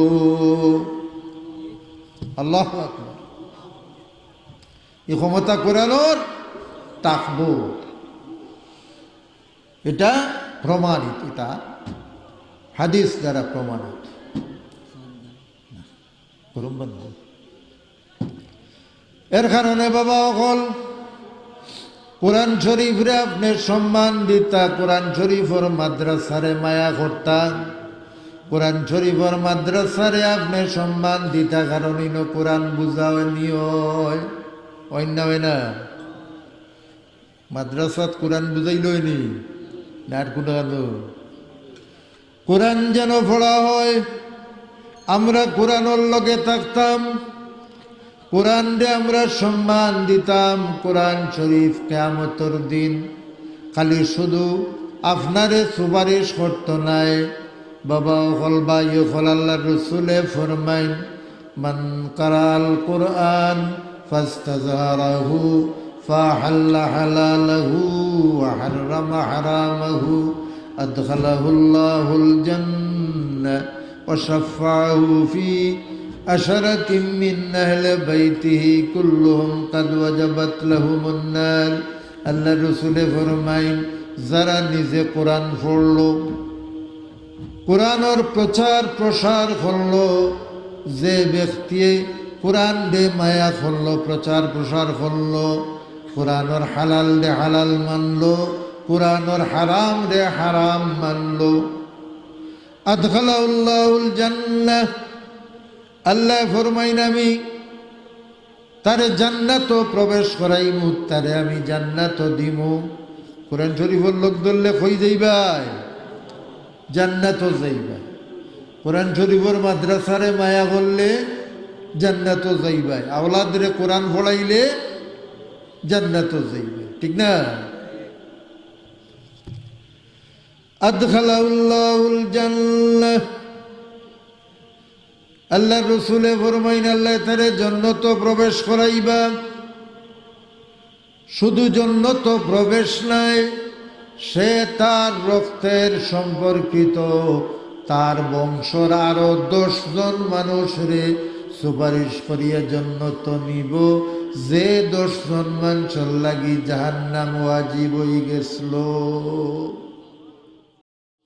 আল্লাহু আকবার এই ক্ষমতা কোরআনের থাকবো এটা প্রমাণিত এটা হাদিস দ্বারা প্রমাণিত করুন বন্ধু। এর কারণে বাবা অকল কোরআন শরীফরে আপনি সম্মান দিতা, কোরআন শরীফর মাদ্রাসারে মায়া করতা, কোরআন শরীফর মাদ্রাসারে আপনি সম্মান দিতা, কারণ ইনো কোরআন বুঝাও নিয় অন্য হয় না। মাদ্রাসাত কোরআন বুঝাইলই নি নাট কুটানো কোরআন যেন পড়া হয়, আমরা কোরআনের লগে থাকতাম, কোরআন রে আমরা সম্মান দিতাম। কোরআন শরীফ কিয়ামতের দিন খালি শুধু আপনারে সুপারিশ করত নাই বাবা হল বা ইয়ল আল্লাহ রসুলে ফরমাইন মান কারাল কোরআন ফাস্তাজারাহু ফাহাল্লা হালালাহু ওয়া হাররামা হারামাহু আদখালাহুল্লাহুল জান্নাহ ওয়া শাফাআহু ফি আশরাতিন মিন আহলি বাইতিহি কুল্লুহুম কাদ ওয়াজাবাত লাহুমুন নার। আল্লাহ রসুলে ফরমাইন যারা নিজে কোরআন পড়ল, কোরআনের প্রচার প্রসার করল, যে ব্যক্তি কোরআন দে মায়া করল, প্রচার প্রসার করল, কোরআনের হালাল দে হালাল মানল, কোরআনের হারাম দে হারাম মানল, আদখালাহুল্লাহুল জান্নাহ, আল্লাহ ফরমাইন আমি তারে জান্নাত প্রবেশ করাইমু, তারে আমি জান্নাত দিমু। কোরআন শরীফের লোক ধরলে কই যাইবাই? জান্নাত যাইবাই। কোরআন শরীফের মাদ্রাসারে মায়া করলে জান্নাত যাইবাই, আওলাদরে কোরআন পড়াইলে জান্নাত যাইবাই, ঠিক না? আদখালাহুল্লাহুল জান্নাহ, আল্লাহ রসুলে ফরমাইন আল্লাহ তারে জান্নাত প্রবেশ করাইবা। শুধু জান্নাত প্রবেশ নাই, সে তার রক্তের সম্পর্কিত তার বংশর আরো 10 জন মানুষরে সুপারিশ করিয়া জান্নাত নিব, যে 10 জন মানুষের লাগি জাহান্নাম ওয়াজিব হয়ে গেছিল।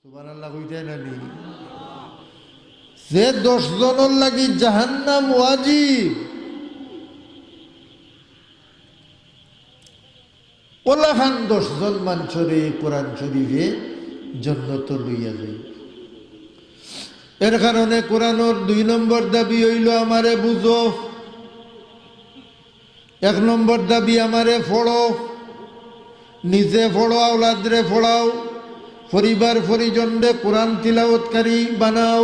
সুবহানাল্লাহ কইতে নানি, যে 10 জনের লাগি জাহান্নাম ওয়াজিব, ওলাখান 10 জন মানুষরে কোরআন শরীফে জান্নাত লইয়া যায়। এর কারণে কোরআনের 2 নম্বর দাবি হইল আমারে বুঝো, 1 নম্বর দাবি আমারে পড়ো, নিজে পড়ো, আওলাদরে পড়াও, পরিবার পরিজনরে কোরআন তিলাওয়াতকারী বানাও।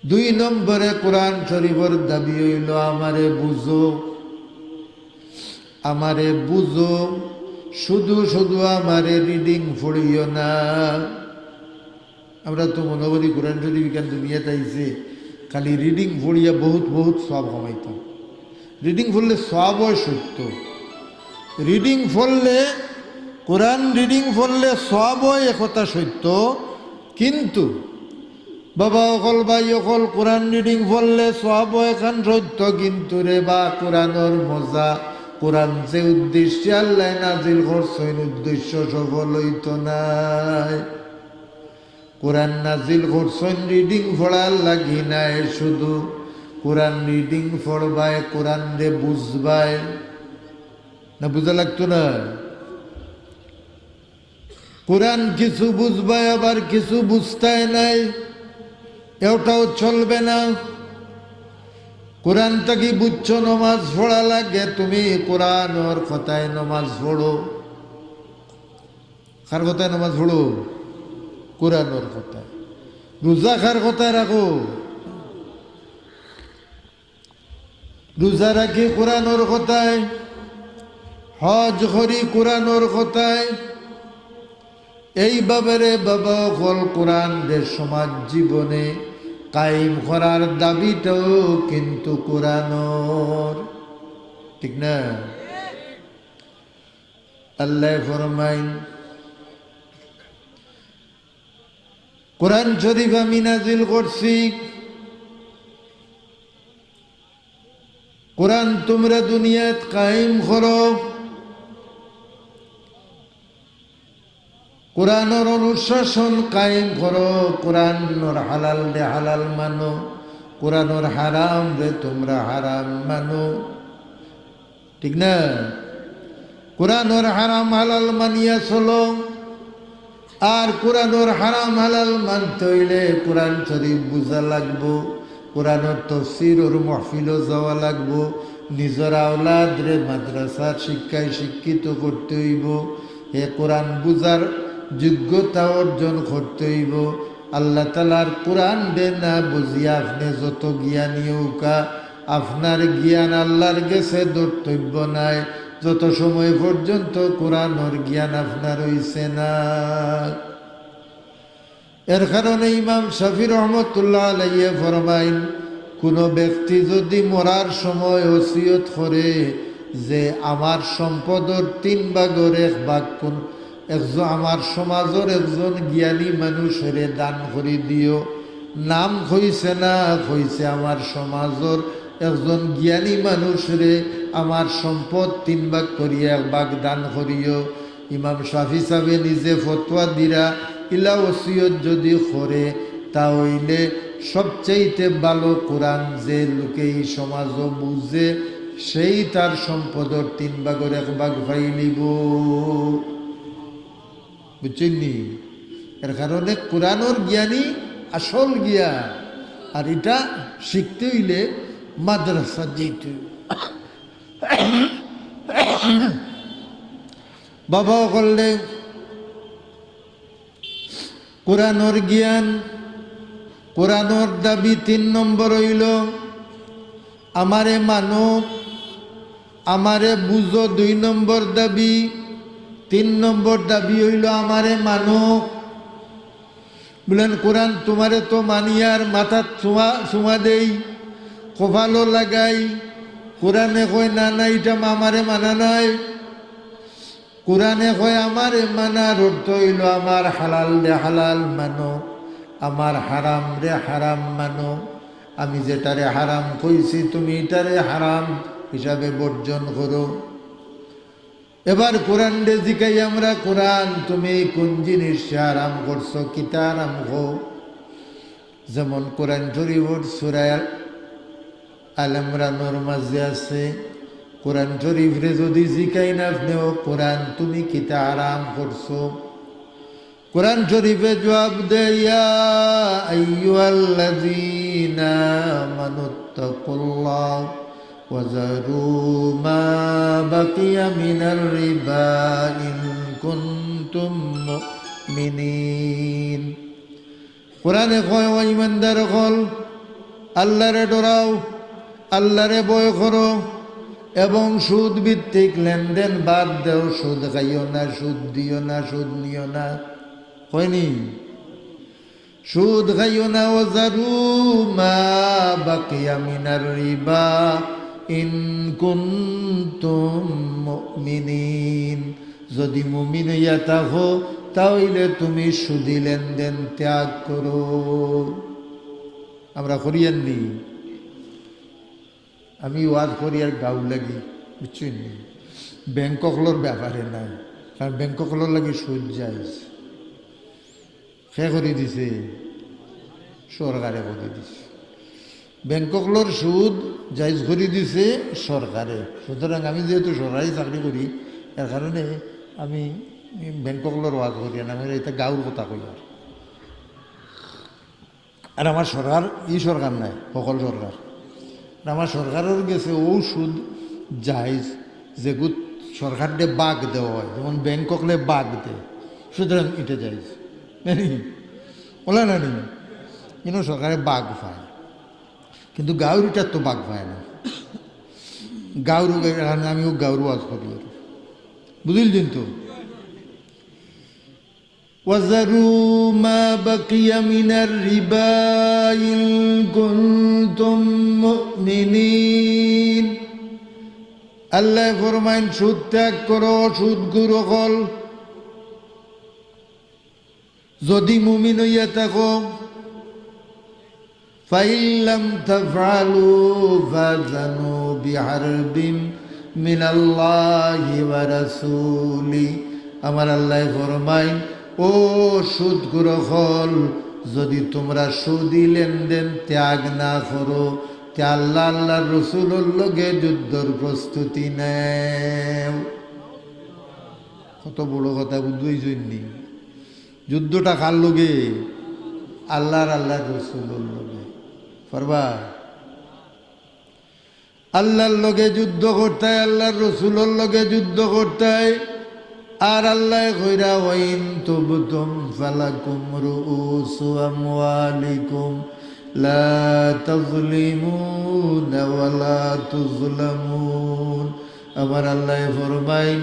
2 নম্বরে কোরআন শরীফের দাবি হইল আমারে বুঝো, আমারে বুঝো, শুধু শুধু আমারে রিডিং পড়িও না। আমরা তো মনে করি কোরআন শরীফ কেন দুনিয়াতে আইছে খালি রিডিং পড়িয়া বহুত বহুত সব কমাইতাম। রিডিং পড়লে সব হয় সত্য, রিডিং পড়লে কোরআন রিডিং পড়লে সব হয় একথা সত্য, কিন্তু বাবা অকল ভাই অকল কোরআন রিডিং পড়লে সব এখান সত্য, কিন্তু রে বা কোরআনের মজা, কোরআন যে উদ্দেশ্যে আল্লাহ নাজিল করছেন উদ্দেশ্য সফল হইত নাই। কোরআন নাজিল করছেন রিডিং পড়ার লাগি নাই, শুধু কোরআন রিডিং পড়বায়, কোরআন রে বুঝবায় না, বুঝা লাগতো না। কোরআন কিছু বুঝবায় আবার কিছু বুঝতাই নাই, এটাও চলবে না। কোরআন থেকে বুঝছো নমাজ পড়া লাগে, তুমি কোরআনের কথায় নমাজ পড়ো। কার কথায় নমাজ পড়ো? কোরআনের কথায়। রোজা কার কথায় রাখো? রোজা রাখি কোরআনের কথায়, হজ করি কোরআনের কথায়। এইভাবে রে বাবা হল কোরআন রে সমাজ জীবনে কায়েম করার দাবিটাও কিন্তু কোরআনের, ঠিক না? আল্লাহ ফরমাইন কোরআন শরীফ আমি নাজিল করছি, কোরআন তোমরা দুনিয়াত কায়েম করো, কোরআনের অনুশাসন কায়েম করো, কোরআনের হালাল দে হালাল মানো, কোরআনোর হারাম রে তোমরা হারাম মানো, ঠিক না? কোরআনোর হারাম হালাল মানিয়া চলো। আর কোরআনোর হারাম হালাল মানতে হইলে কোরআন শরীফ বুঝা লাগবো, কোরআনোর তফসির ওর মাহফিলও যাওয়া লাগবো, নিজের আওলাদ রে মাদ্রাসার শিক্ষায় শিক্ষিত করতে হইব, এ কোরআন বুঝার যোগ্যতা অর্জন করতে হইব। আল্লাহ তালার কোরআন দে না বুঝিয়া আপনি যত জ্ঞানী উকা, আপনার জ্ঞান আল্লাহর গেছে ধর্তব্য নাই, যত সময় পর্যন্ত কোরআনের জ্ঞান আপনার হইছে না। এর কারণে ইমাম শাফি রহমতুল্লাহ আলাইহি ফরমাইন, কোনো ব্যক্তি যদি মরার সময় ওসিয়ত করে যে আমার সম্পদের 3 ভাগের 1 ভাগ আমার সমাজের একজন জ্ঞানী মানুষের দান করে দিও, নাম হইছে না, হইছে আমার সমাজের একজন জ্ঞানী মানুষরে আমার সম্পদ 3 ভাগ করিয়া 1 ভাগ দান করিও। ইমাম শাফি সাহেব নিজে ফতোয়া দিরা ইলা ওসিয়ত যদি করে তা হইলে সবচাইতে ভালো কোরআন যে লোকে এই সমাজ বুঝে সেই তার সম্পদের 3 ভাগের 1 ভাগ পাইলিব, বুঝছেননি? এর কারণে কোরআনের জ্ঞানী আসল জ্ঞান, আর এটা শিখতে হইলে মাদ্রাসা যেতে। বাবা করলে কোরআনের জ্ঞান, কোরআনের দাবি 3 নম্বর হইল আমারে মানো, আমারে বুঝো 2 নম্বর দাবি, 3 নম্বর দাবি হইল আমারে মানো। বলেন কোরআন তোমারে তো মানিয়ার মাথার ছোঁয়া দেই, কপালও লাগাই, কোরআনে কয় না না এটা আমারে মানা নাই। কোরআনে কয় আমারে মানার অর্থ হইল আমার হালাল রে হালাল মানো, আমার হারাম রে হারাম মানো। আমি যেটারে হারাম কইছি তুমি এটারে হারাম হিসাবে বর্জন করো। এবার কোরআন রে জিকাই আমরা, কোরআন তুমি কোন জিনিস হারাম করছো, কিতা হারাম হো? যেমন কোরআন শরীফের সূরা আল ইমরানের মাঝে আছে, কোরআন শরীফরে যদি জিকাই না আপনিও কোরআন তুমি কিতা হারাম করছো, কোরআন শরীফে জবাব দেয় ইয়া আইয়ুহাল্লাযীনা আমানুত্তাকুল্লাহ ওয়াযারু মা বাকিয়া মিনার রিবা ইন কুনতুম মুমিনিন। কোরআনে কয় ও ঈমানদার হল আল্লাহরে ডরাও, আল্লাহরে ভয় করো এবং সুদ ভিত্তিক লেনদেন বাদ দেও, সুদ খাইও না, সুদ দিও না, সুদ নিও না, হয়নি? সুদ খাইও না। ওয়াযারু মা বাকিয়া মিনার রিবা ইন কুনতুম মুমিনিন, যদি মুমিন হইয়া থাকো তাহলে তুমি সুদি লেনদেন ত্যাগ করো। আমরা করিয়াননি, আমি ওয়াজ করি আর গাউ লাগি, বুঝছেন? ব্যাংককলোর ব্যাপারে নাই, কারণ ব্যাংককলোর লাগি সুদ যায় সে করে দিছে, সরকারে করে দিছে। ব্যাংককলোর সুদ জায়জ করে দিছে সরকারে। সুতরাং আমি যেহেতু সরকারি চাকরি করি এর কারণে আমি ব্যাংককলোর ওয়াজ করি না, আমি এটা গাঁর কথা কই। আর আমার সরকার সরকার নাই, সকল সরকার আমার সরকারের গেছে ও সুদ জায়জ যেগুলো সরকার দিয়ে বাঘ দেওয়া হয়, যেমন ব্যাংককলে বাঘ দেয়, সুতরাং এটা জায়জ ওলা না নি, কিন্তু সরকারে বাঘ পায়, কিন্তু গাউরিটার তো বাঘ পায় না। গাউরু আমিও গাউরু ওয়াজ করি, বুঝল কিন্তু। وَذَرُوا مَا بَقِيَ مِنَ الرِّبَا إِن كُنتُم مُّؤْمِنِينَ। আল্লাহ ফরমাইন সুদ ত্যাগ করো, সুদগুলো হল যদি মুমিন হইয়া থাকো। فَإِن لَّمْ تَفْعَلُوا فَأْذَنُوا بِحَرْبٍ مِّنَ اللَّهِ وَرَسُولِهِ। আমার আল্লাহ ফরমাইন ও সুদগুলো হল যদি তোমরা সুদি লেনদেন ত্যাগ না করো তে আল্লাহ আল্লাহর রসুলের লগে যুদ্ধর প্রস্তুতি নেও। কত বড় কথা বুঝবই। যুদ্ধটা কার লগে? আল্লাহর রসুলের লগে। পারবা? আল্লাহর লগে যুদ্ধ করতে হয়, আল্লাহর রসুলের লগে যুদ্ধ করতে হয়। আর আল্লাহ কইরা ওয়াইন তুবতুম ফালাকুম রুউসু আমওয়ালিকুম লা তাযলিমুনা ওয়া লা তুযলামুন। আমার আল্লাহ ফরমায়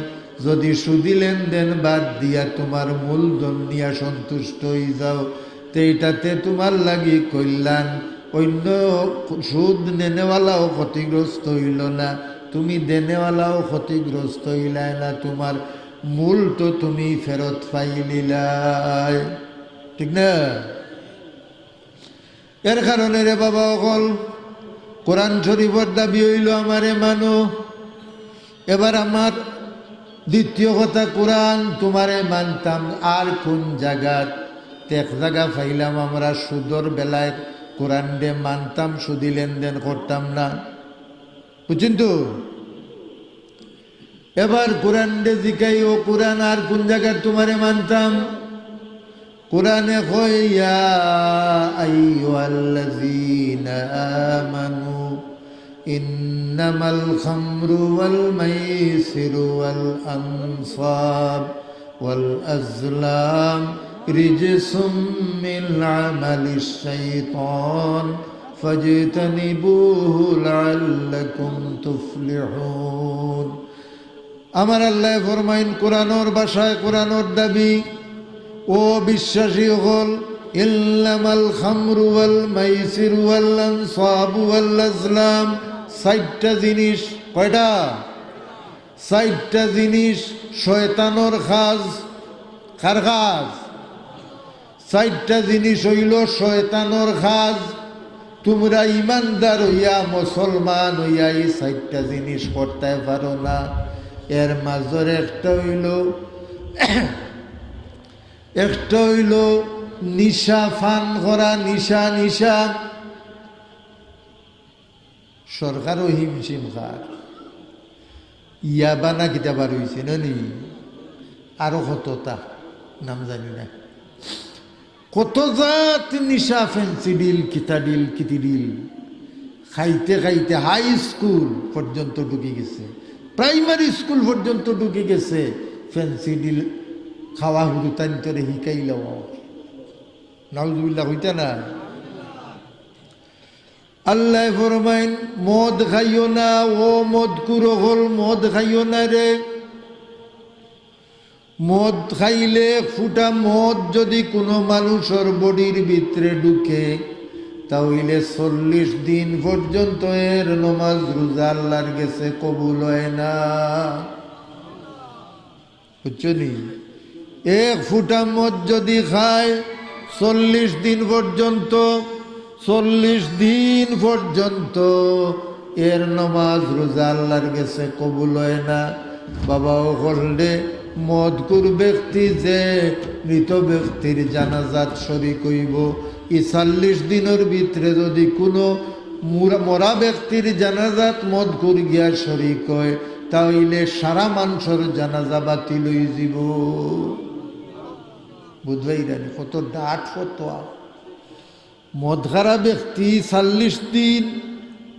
যদি সুদি লেনদেন বাদ দিয়া তোমার মূলধন নিয়া সন্তুষ্ট হয়ে যাও তো এইটাতে তোমার লাগি কল্যাণ। অন্য সুদ নেনেওয়ালাও ক্ষতিগ্রস্ত হইল না, তুমি দেনেওয়ালাও ক্ষতিগ্রস্ত হইলাই না, তোমার মূল তো তুমি ফেরত পাইলিলাই। ঠিক না? এর কারণে রে বাবা অকল কোরআন শরীফের দাবি হইল আমারে মানো। এবার আমার দ্বিতীয় কথা, কোরআন তোমারে মানতাম আর কোন জায়গার এক জায়গা পাইলাম আমরা সুদর বেলায় কোরআন দে মানতাম, সুদি লেনদেন করতাম না। বুঝছেন তো? এবার কোরআন দে জিকাই ও কোরআন আর কোন জায়গায় তোমারে মানতাম? কোরআনে কয় ইয়া আইয়ুহাল্লাযীনা আমানু ইন্নামাল খামরু ওয়াল মাইসিরু ওয়াল আনসাব ওয়াল আজলাম রিজসুম মিন আমালিশ শাইতান ফাজতানিবুহু লাআল্লাকুম তুফলিহুন। আমার আল্লাহ ফরমাইন কোরআনের ভাষায় কোরআনের দাবি ও বিশ্বাসী হল ইল্লামাল খামরু ওয়াল মাইসিরু ওয়াল আনসাবু ওয়াল আজলাম, ৬০টা জিনিস। কয়টা? ৬০টা জিনিস শয়তানের কাজ। কার কাজ? ৬০টা জিনিস হইল শয়তানের কাজ। তোমরা ইমানদার হইয়া মুসলমান হইয়া এই ৬০টা জিনিস করতে পারো না। এর মাঝের একটা হইল নিশা ফান করা। নিশা সরকারও হিমশিম খার। ইয়াবা না কিতাবার হয়েছে নি, আরো কতটা নাম জানি না, কত জাত নিশা, ফেন্সিডিল, কিতিডিল খাইতে খাইতে হাই স্কুল পর্যন্ত ঢুকে গেছে, প্রাইমারি স্কুল পর্যন্ত ঢুকে গেছে। ফেন্সিডিল খাওয়া হুরু তান্তরে শিকাইল। নাউজুবিল্লাহ হইতা না? আল্লাহ ফরমাইন মদ খাইও না, ও মদ কুরো হল, মদ খাইও না রে। মদ খাইলে ফুটা মদ যদি কোনো মানুষের বডির ভিতরে ঢুকে তাহলে ৪০ দিন পর্যন্ত এর নমাজ রোজা আল্লাহর কাছে কবুল হয় না। বুঝছো নি? এক ফুটা মদ যদি খায় ৪০ দিন পর্যন্ত, ৪০ দিন পর্যন্ত এর নমাজ রোজা আল্লাহর কাছে কবুল হয় না। বাবাও করলে মদকুর ব্যক্তি যে মৃত ব্যক্তির জানাজাত শরীক হইব, এই ৪০ দিনের ভিতরে যদি কোনো মরা ব্যক্তির জানাজাত মদকুর গিয়া শরীক হয় তাহলে সারা মানুষের জানাজা বাতিল হয়ে যাব। বুঝবাই রানি কত ডাট ফতোয়া। মদ খাওয়া ব্যক্তি ৪০ দিন,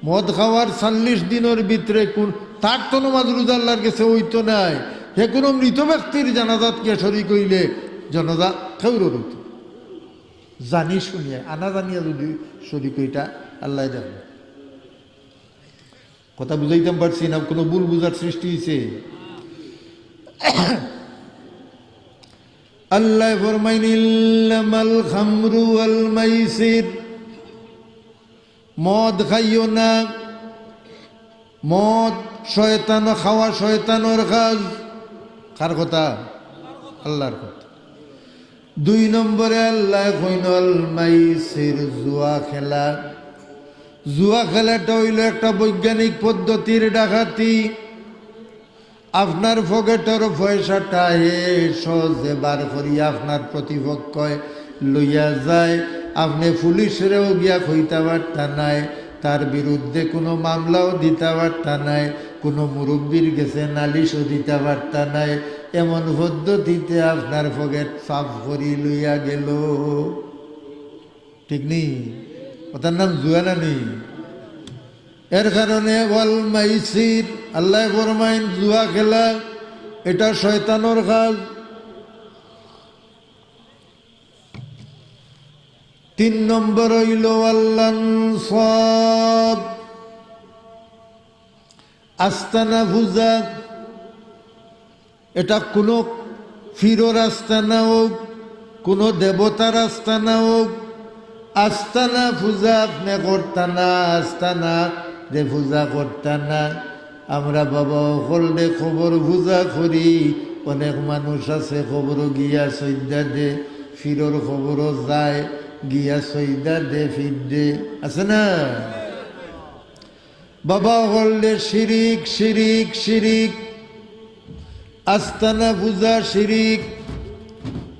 মদ খাওয়ার ৪০ দিনের ভিতরে কোন তার তো নমাজ রোজা আল্লাহর কাছে হইতো নাই। হে কোনো মৃত ব্যক্তির জানাজাত কে শরীক হইলে জানাজা খেউর হইত। জানি শুনিয়া আনা জানিয়া যদি শরীক হইতা আল্লাহ জানে। কথা বুঝাইতাম পারছি না? কোনো ভুল বুঝার সৃষ্টি হয়েছে? আল্লাহ ফরমাইন ইল্লামাল খামরু ওয়াল মাইসির, মদ খাইও না। মদ শয়তান খাওয়া শয়তানের কাজ। কার কথা? আল্লাহর কথা। ২ নম্বরে আল্লাহ কইনল মাইসির, জুয়া খেলা। জুয়া খেলাটা হইল একটা বৈজ্ঞানিক পদ্ধতির ডাকাতি। আপনার পকেটের পয়সাটা সহজে বার করিয়া আপনার প্রতিপক্ষ লইয়া যায়, আপনি পুলিশেরও গিয়া কইতে পারতা নাই, তার বিরুদ্ধে কোনো মামলাও দিতে পারতা নাই, কোনো মুরব্বীর গেছে নালিশও দিতে পারতা নাই, এমন পদ্ধতিতে আপনার পকেট সাফ করি লইয়া গেল। ঠিক নেই? ওটার নাম জুয়া না নেই? এর কারণে ওয়াল মাইসির, আল্লাহ ফরমাইন জুয়া খেলা এটা শয়তানোর কাজ। 3 নম্বর হইল আল্লাহ আস্তানা পূজা। এটা কোনো ফিরোর আস্তানা হোক, কোনো দেবতার আস্তানা হোক, আস্তানা পূজা আপনি করতা না, আস্তানা দে পূজা করতা না। আমরা বাবা হলদে খবর পূজা করি, অনেক মানুষ আছে খবর গিয়া সৈদা দে, ফিরোর খবরও যায় গিয়া সৈদা দে, ফির দে, আছে না? বাবা হলদে শিরিক শিরিক শিরিক, আস্তানা পূজা শিরিক।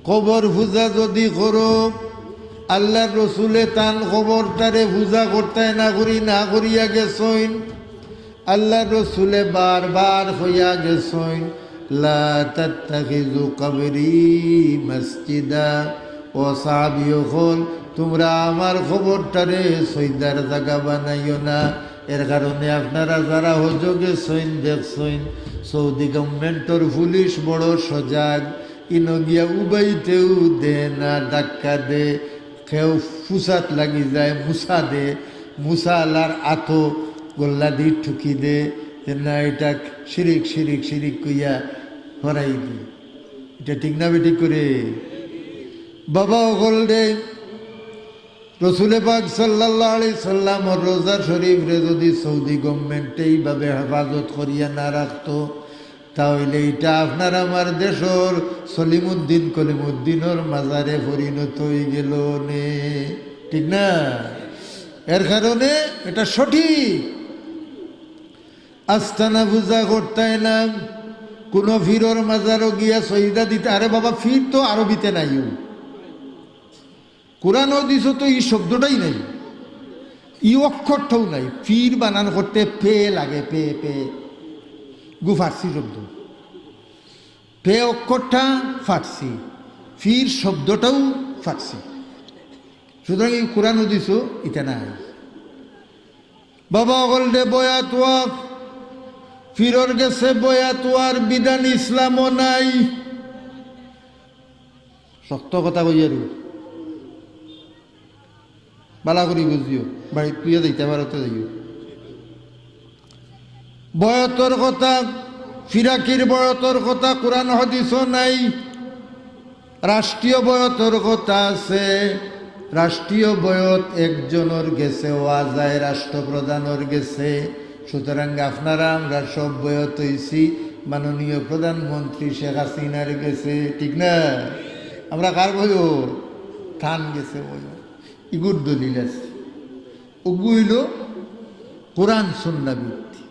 কবর পূজা যদি করো, আল্লাহর রসুলে তান খবরটারে পূজা করতে না করি না করিয়া গেছইন। আল্লাহর রসুলে বারবার হইয়া গেছইন লা তাত্তাখিযু কবরি মসজিদা। ও সাহাবীও হল, তোমরা আমার খবরটারে সৈদার জায়গা বানাইও না। এর কারণে আপনারা যারা হজে গেছইন দেখছইন সৌদি গভর্নমেন্টর পুলিশ বড় সজাগ, ইনগিয়া উবাইতেও দে না, ডাক্কা দে, কেউ ফুসাত লাগি যায় মুসা দে, মুসা আল্লাহর আতো গোল্লা দি ঠুকি দে, না এটা শিরিক শিরিক শিরিক কইয়া হরাই দি। এটা ঠিক না বেটি করে? বাবা ওগল দে রসুলে পাক সাল্লাল্লাহু আলাইহি সাল্লামর রোজা শরীফ রে যদি সৌদি গভর্নমেন্ট এইভাবে হেফাজত করিয়া না রাখতো, তাহলে এটা আপনার আমার দেশর সলিমুদ্দিন কলিমুদ্দিনের মাজারে পরিণত হয়ে গেল নে। ঠিক না? এর কারণে এটা সঠিক। আস্তানা পূজা করতে না, কোনো ফিরর মাজারও গিয়া সহিদা দিতে। আরে বাবা, ফির তো আরবিতে নাই, কোরআনও দিছ তো এই শব্দটাই নাই, ই অক্ষরটাও নাই। ফির বানান করতে পে লাগে, পে পে, গু ফার্সি শব্দ, পে অক্ষরটা ফার্সি, ফির শব্দটাও ফার্সি। সুতরাং এই কোরআনও দিছ এটা নাই। বাবা বললে বয়াতুয়া, ফিরর গেছে বয়াতুয়ার বিধান ইসলামও নাই। শক্ত কথা কইয়ারু বালা করি বুঝিও, বাড়ি তুইয়া যাইতে পারতে যাইও। বয়তর কথা, ফিরাকির বয়তর কথা কোরআন হাদিসও নাই। রাষ্ট্রীয় বয়তর কথা আছে, রাষ্ট্রীয় বয়ত একজনের গেছে, ওয়াজায় রাষ্ট্রপ্রধানের গেছে। সুতরাং আপনারা আমরা সব বয়ত হইছি মাননীয় প্রধানমন্ত্রী শেখ হাসিনার গেছে। ঠিক না? আমরা কার বয়ত? থান গেছে বয়ত। ইগুর দলিল আছে, ওগু হইল কোরআন সুন্নাহ ভিত্তি।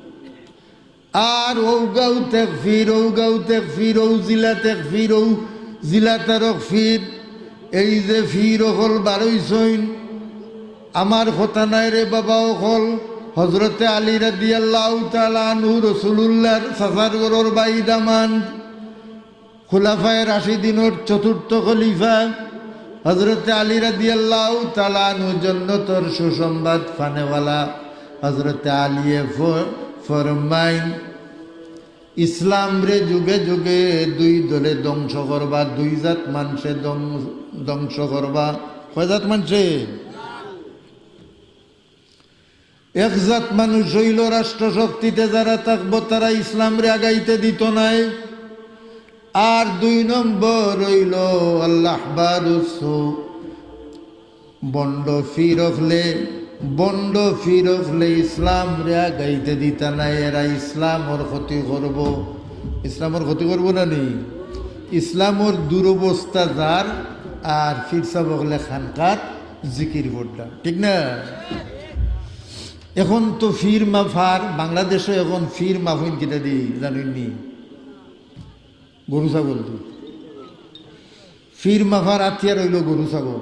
আর ঔগাও তেকফির, ঔগাও তেকফির, ও জিলা তেকফির, ও জিলা তারকফির। এই যে ফির হল 12 আমার কথা নাই রে বাবা। হল হজরতে আলী রাদিয়াল্লাহু তাআলা আনহু, রাসূলুল্লাহর সাফার গরর বাই দামান, খুলাফায়ে রাশিদিনের 4র্থ খলিফা হজরতে আলী রাদিয়াল্লাহু তাআলা আনহু জান্নাতের সুসংবাদ ফানেওয়ালা। হজরতে আলিয়ে ফরমাইন ইসলাম রে যুগে যুগে 2 দলে ধ্বংস করবা, 2 জাত মানুষে ধ্বংস করবা। কয় জাত মানুষে? 1 জাত মানুষ হইল রাষ্ট্রশক্তিতে যারা থাকবো তারা ইসলাম রে আগাইতে দিত নাই। আর 2 নম্বর হইল আল্লাহ বারুসু, বন্ড ফিরফলে ইসলাম রে আগাইতে দিতা নাই। এরা ইসলামর ক্ষতি করব। ইসলামর ক্ষতি করবো না নি? ইসলামর দুরবস্থা যার, আর ফিরসা বগলে খানকার জিকির বোর্ডা। ঠিক না? এখন তো ফির মাফার বাংলাদেশে এখন ফির মাফিন কিটা দিই জানেননি? গরু ছাগল দি ফির মাফার আতিয়ার হইল গরু ছাগল।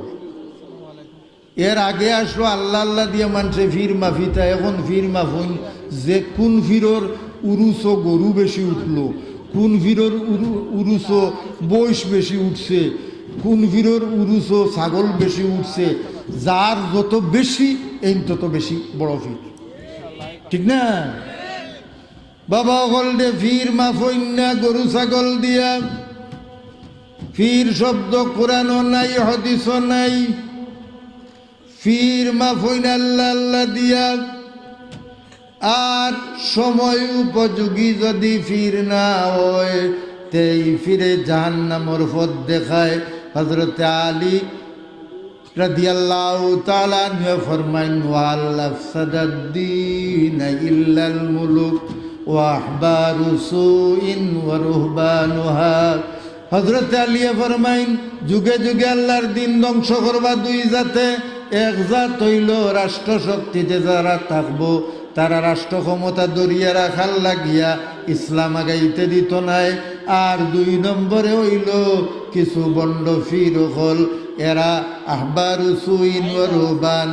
এর আগে আসলো আল্লাহ আল্লাহ দিয়ে মানুষে ফির মাফিতা, এখন ফির মাফুন যে কোন ফিরর উরুস গরু বেশি উঠলো, কোন ফিরর উরুস বৈশ বেশি উঠছে, কোন ফিরর উরুস ছাগল বেশি উঠছে, যার যত বেশি এই তত বেশি বড় ফির, ঠিক না? বাবা হল দে ফির মাফইন্না গরু ছাগল দিয়া, ফির শব্দ কোরআনও নাই হাদিসও নাই। ফির মাফইন আল্লাহ আল্লাহ দিয়া। আর সময় উপযোগী যদি ফির না হয় তেই ফিরে জাহান্নামের পথ দেখায়। হযরত আলী রাদিয়াল্লাহু তাআলা আনহু ফরমাইন ওয়াল আফসাদাদ-দীন ইল্লাল মুলুক ওয়া আহবারু সুইন ওয়া রুহবানুহা। হযরত আলী ফরমাইন যুগে যুগে আল্লাহর দিন ধ্বংস করবা দুই জাতে, এক জাত হইল রাষ্ট্রশক্তিতে যারা থাকবো তারা রাষ্ট্র ক্ষমতা দরিয়া রাখার লাগিয়া ইসলাম আগাইতে দিত নাই। আর দুই নম্বরে হইল কিছু বন্ড ফির হল, এরা আহবারু সুইন ওয়া রুহবান,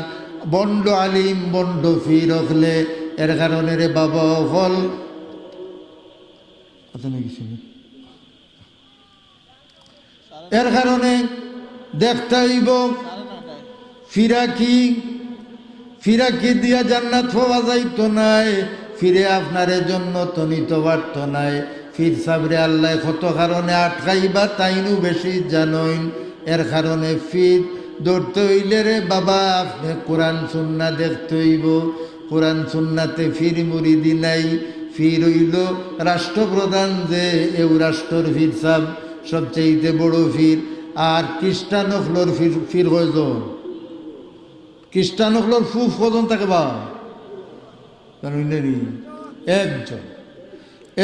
বন্ড আলিম বন্ড ফির হলে এর কারণে রে বাবা হল এর কারণে দেখতে হইব ফিরাকি দিয়া জান্নাত পাওয়া যাইতো নাই, ফিরে আপনার জন্য তো নিতে পারত নাই। ফির সাবরে আল্লাহ কত কারণে আটকাইবা তাইনু বেশি জানইন। এর কারণে ফির ধরতে হইলে রে বাবা আপনি কোরআন সুন্না দেখতে হইব। কোরআন সুন্নাতে ফির মুরিদি নাই। ফির হইল রাষ্ট্রপ্রধান যে এও রাষ্ট্রর ফির সাব সবচেয়ে বড় ফির। আর খ্রিস্টান হলর ফির কয়জন? খ্রিস্টান হলর ফুফ কজন থাকে বা একজন।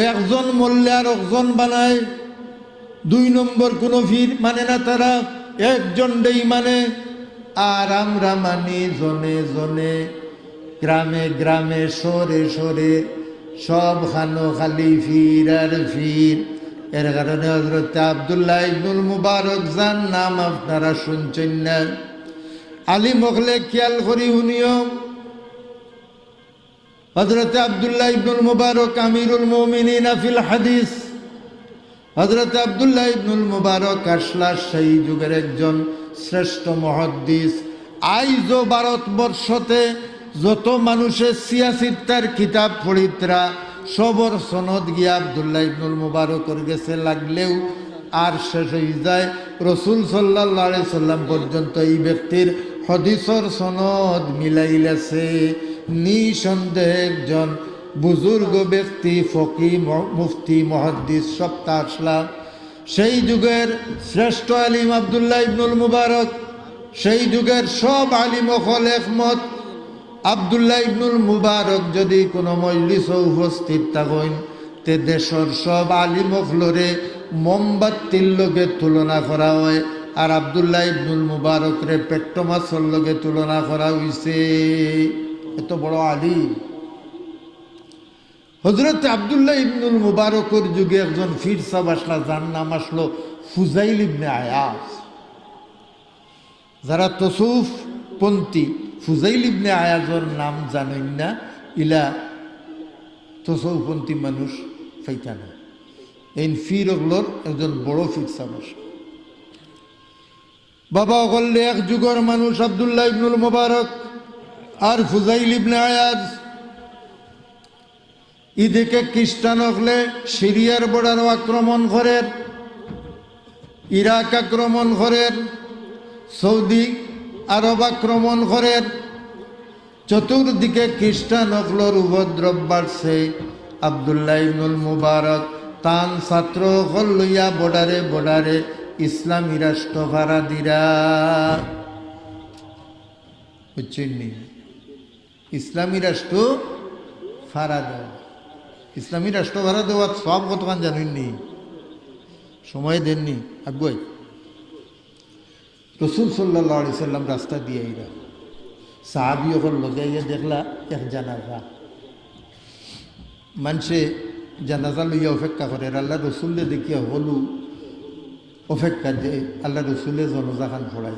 একজন মরলে আর একজন বানায়। দুই নম্বর কোনো ফির মানে না, তারা একজন দেই মানে। আর আমরা মানি জনে জনে, গ্রামে গ্রামে, শহরে শহরে, সব খানো খালি ফির আর ফির। এর কারণে হযরত আব্দুল্লাহ ইবনুল মুবারক যার নাম আপনারা শুনছেন না, আলিম হলে খেয়াল করি শুনিও। হযরত আব্দুল্লাহ ইবনুল মুবারক আমিরুল মুমিনিন ফিল হাদিস। হযরত আব্দুল্লাহ ইবনুল মুবারক আসলা সেই যুগের একজন শ্রেষ্ঠ মুহাদ্দিস। আইজও ভারতবর্ষতে যত মানুষের সিয়াসিত্তার কিতাব পড়িতরা সবর সনদ গিয়া আব্দুল্লাহ ইবনুল মুবারকর গেছে, লাগলেও আর শেষ হয়ে যায়। রসুল সাল্লাল্লাহু আলাইহি সাল্লাম পর্যন্ত এই ব্যক্তির হদিসর সনদ মিলাইলেছে। নিঃসন্দেহে একজন বুজুর্গ ব্যক্তি, ফকি, মুফতি, মুহাদ্দিস সপ্তা আসলা। সেই যুগের শ্রেষ্ঠ আলিম আব্দুল্লাহ ইবনুল মুবারক। সেই যুগের সব আলিম হল একমত, আব্দুল্লাহ ইবনুল মুবারক যদি কোনো মজলিসে উপস্থিত থাকেন তে দেশের সব আলিম হলরে মোমবাতির লগে তুলনা করা হয়। আর আব্দুল্লাহ ইবনুল মুবারকরে পেট্টো মাছের লগে তুলনা করা হয়েছে। এত বড় আলিম। হযরত আব্দুল্লাহ ইবনুল মুবারকর যুগে একজন ফির সাহেব আসলা, যার নাম আসলো ফুজাইল ইবনে আয়াজ। যারা তসুফ পন্থী ফুজাইল ইবনে আয়াজের নাম জানেন না, ইলা তসুফ পন্থী মানুষ ফাইতা না। এই ফির ওগুলোর একজন বড় ফির সাহেব আসলো। বাবা বললে এক যুগের মানুষ আব্দুল্লাহ ইবনুল মুবারক আর ফুজাইল ইবনে আয়াজ। এদিকে খ্রিস্টান হলে সিরিয়ার বর্ডার আক্রমণ করেন, ইরাক আক্রমণ করেন, সৌদি আরব আক্রমণ করেন। চতুর্দিকে খ্রিস্টান হকলর উপদ্রব বাড়ছে। আব্দুল্লাহ ইবনুল মুবারক তান ছাত্র হল লইয়া বর্ডারে বর্ডারে ইসলামী রাষ্ট্র ভাড়া দিরা। বুঝছেন নি? ইসলামী রাষ্ট্র ভাড়া দেওয়া, ইসলামী রাষ্ট্র ভাড়া দেওয়া সব কতক্ষণ জানেননি, সময় দেননি। আগুয়াই রসুল সাল্লাল্লাহু আলাইহি সাল্লাম রাস্তা দিয়ে আইরা সাহাবি ওগুলো লগাইয়া দেখলা এক জানাজা। মানুষে জানাজা লইয়া অপেক্ষা করে। আল্লাহ রসুল্লে দেখিয়া হলু অপেক্ষা যে আল্লাহ রসুলে জনজা খান ফোড়াই।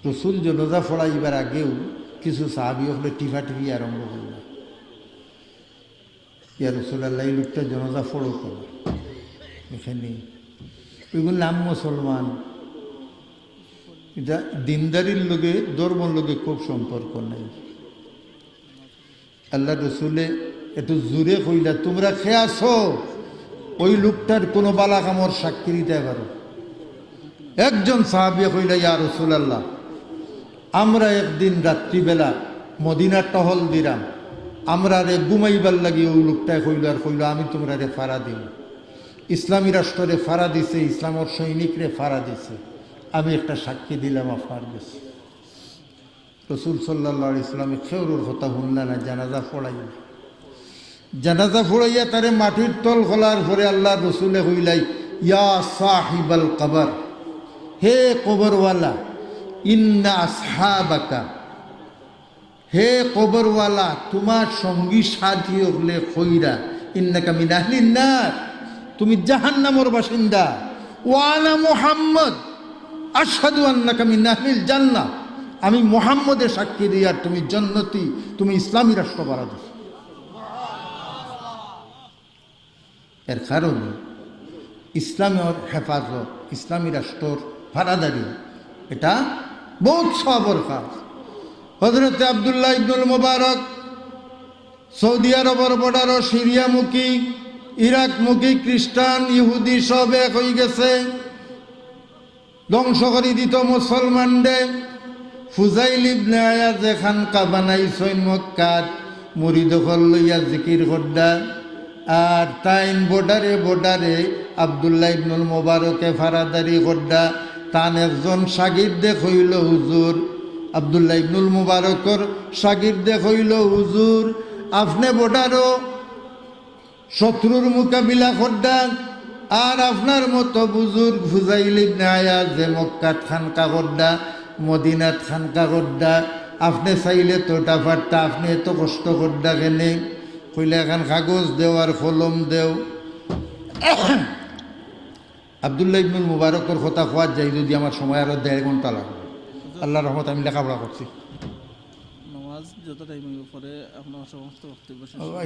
রসুল জনজা ফোড়াইবার আগেও কিছু সাহাবি হলে টিফাটিফি আরম্ভ করল, ইয়া রসুল আল্লাহ এই লোকটা জনজা ফোড়ো করো এখানে। ওইগুলো নাম মুসলমান, এটা দিনদারির লোকে ধর্মর লোকে খুব সম্পর্ক নেই। আল্লাহ রসুলে একটু জোরে কইলা তোমরা খেয়ে আসো, ওই লোকটার কোনো বালা কামর সাক্ষী দিতে পারো। একজন সাহাবী কইলা ইয়া রাসূলুল্লাহ, আমরা একদিন রাত্রিবেলা মদিনার টহল দিলাম, আমরা রে ঘুমাইবার লাগি ওই লোকটায় কইল আর কইল আমি তোমরা রে ফাড়া দিন। ইসলামী রাষ্ট্রে ফাড়া দিছে, ইসলামর সৈনিকরে ফাড়া দিছে, আমি একটা সাক্ষী দিলাম আপনার কাছে। রসুল সাল্লাল্লাহু আলাইহি ওয়াসাল্লাম খেউরুর কথা শুনলা না, জানাজা পড়াইল। জানাজা পড়াইয়া তারে মাটির তল খোলার পরে আল্লাহ রসুলে কইলাই ইয়া সাহিবাল কবর, হে কবরওয়ালা, ইন্না আসহাবাকা, হে কবরওয়ালা তোমার সঙ্গী সাথী হলে খৈরা ইন্নাকা মিন আহলিন নার, তুমি জাহান্নামের বাসিন্দা। ওয়ানা মুহাম্মদ আশহাদু আন্নাকা মিন আহলিল জান্নাহ, আমি মুহাম্মদের সাক্ষী দিই আর তুমি জান্নাতি, তুমি ইসলামী রাষ্ট্র বারাদিস। এর কারণে ইসলামের হেফাজত, ইসলামী রাষ্ট্রর ভাড়াদারি, এটা বহুত সবর কাজ। হযরত আব্দুল্লাহ ইবনুল মুবারক সৌদি আরবের বর্ডার, সিরিয়ামুখী, ইরাকমুখী খ্রিস্টান ইহুদি সব এক হয়ে গেছে, ধ্বংস করে দিত মুসলমানদের। ফুজাইল ইবনে আয়াজ খানকা বানাইছেন মক্কাত, মুরিদ হল লইয়া জিকির করডা। আর তাইন বর্ডারে বর্ডারে আব্দুল্লাহ ইবনুল মুবারকে ফারাদারি করডা। তান একজন শাগির্দে কইল হুজুর, আব্দুল্লাহ ইবনুল মুবারকর শাগির্দে কইল হুজুর আপনি বর্ডারও শত্রুর মোকাবিলা করডা, আর আপনার মতো বুজুর্গ ফুজাইল ইবনে আয়াজ যে মক্কাত খানকা করডা, মদিনাত খানকা করডা, আপনি চাইলে তো টাফারটা আপনি এত কষ্ট করডা কেনে? কইলে এখন কাগজ দেও আর কলম দেও। আব্দুল্লাহ ইবনুল মুবারকর কথা কোয়া যায় যদি আমার সময় আরো 1.5 ঘন্টা লাগবে। আল্লাহর রহমত আমি লেখাপড়া করছি,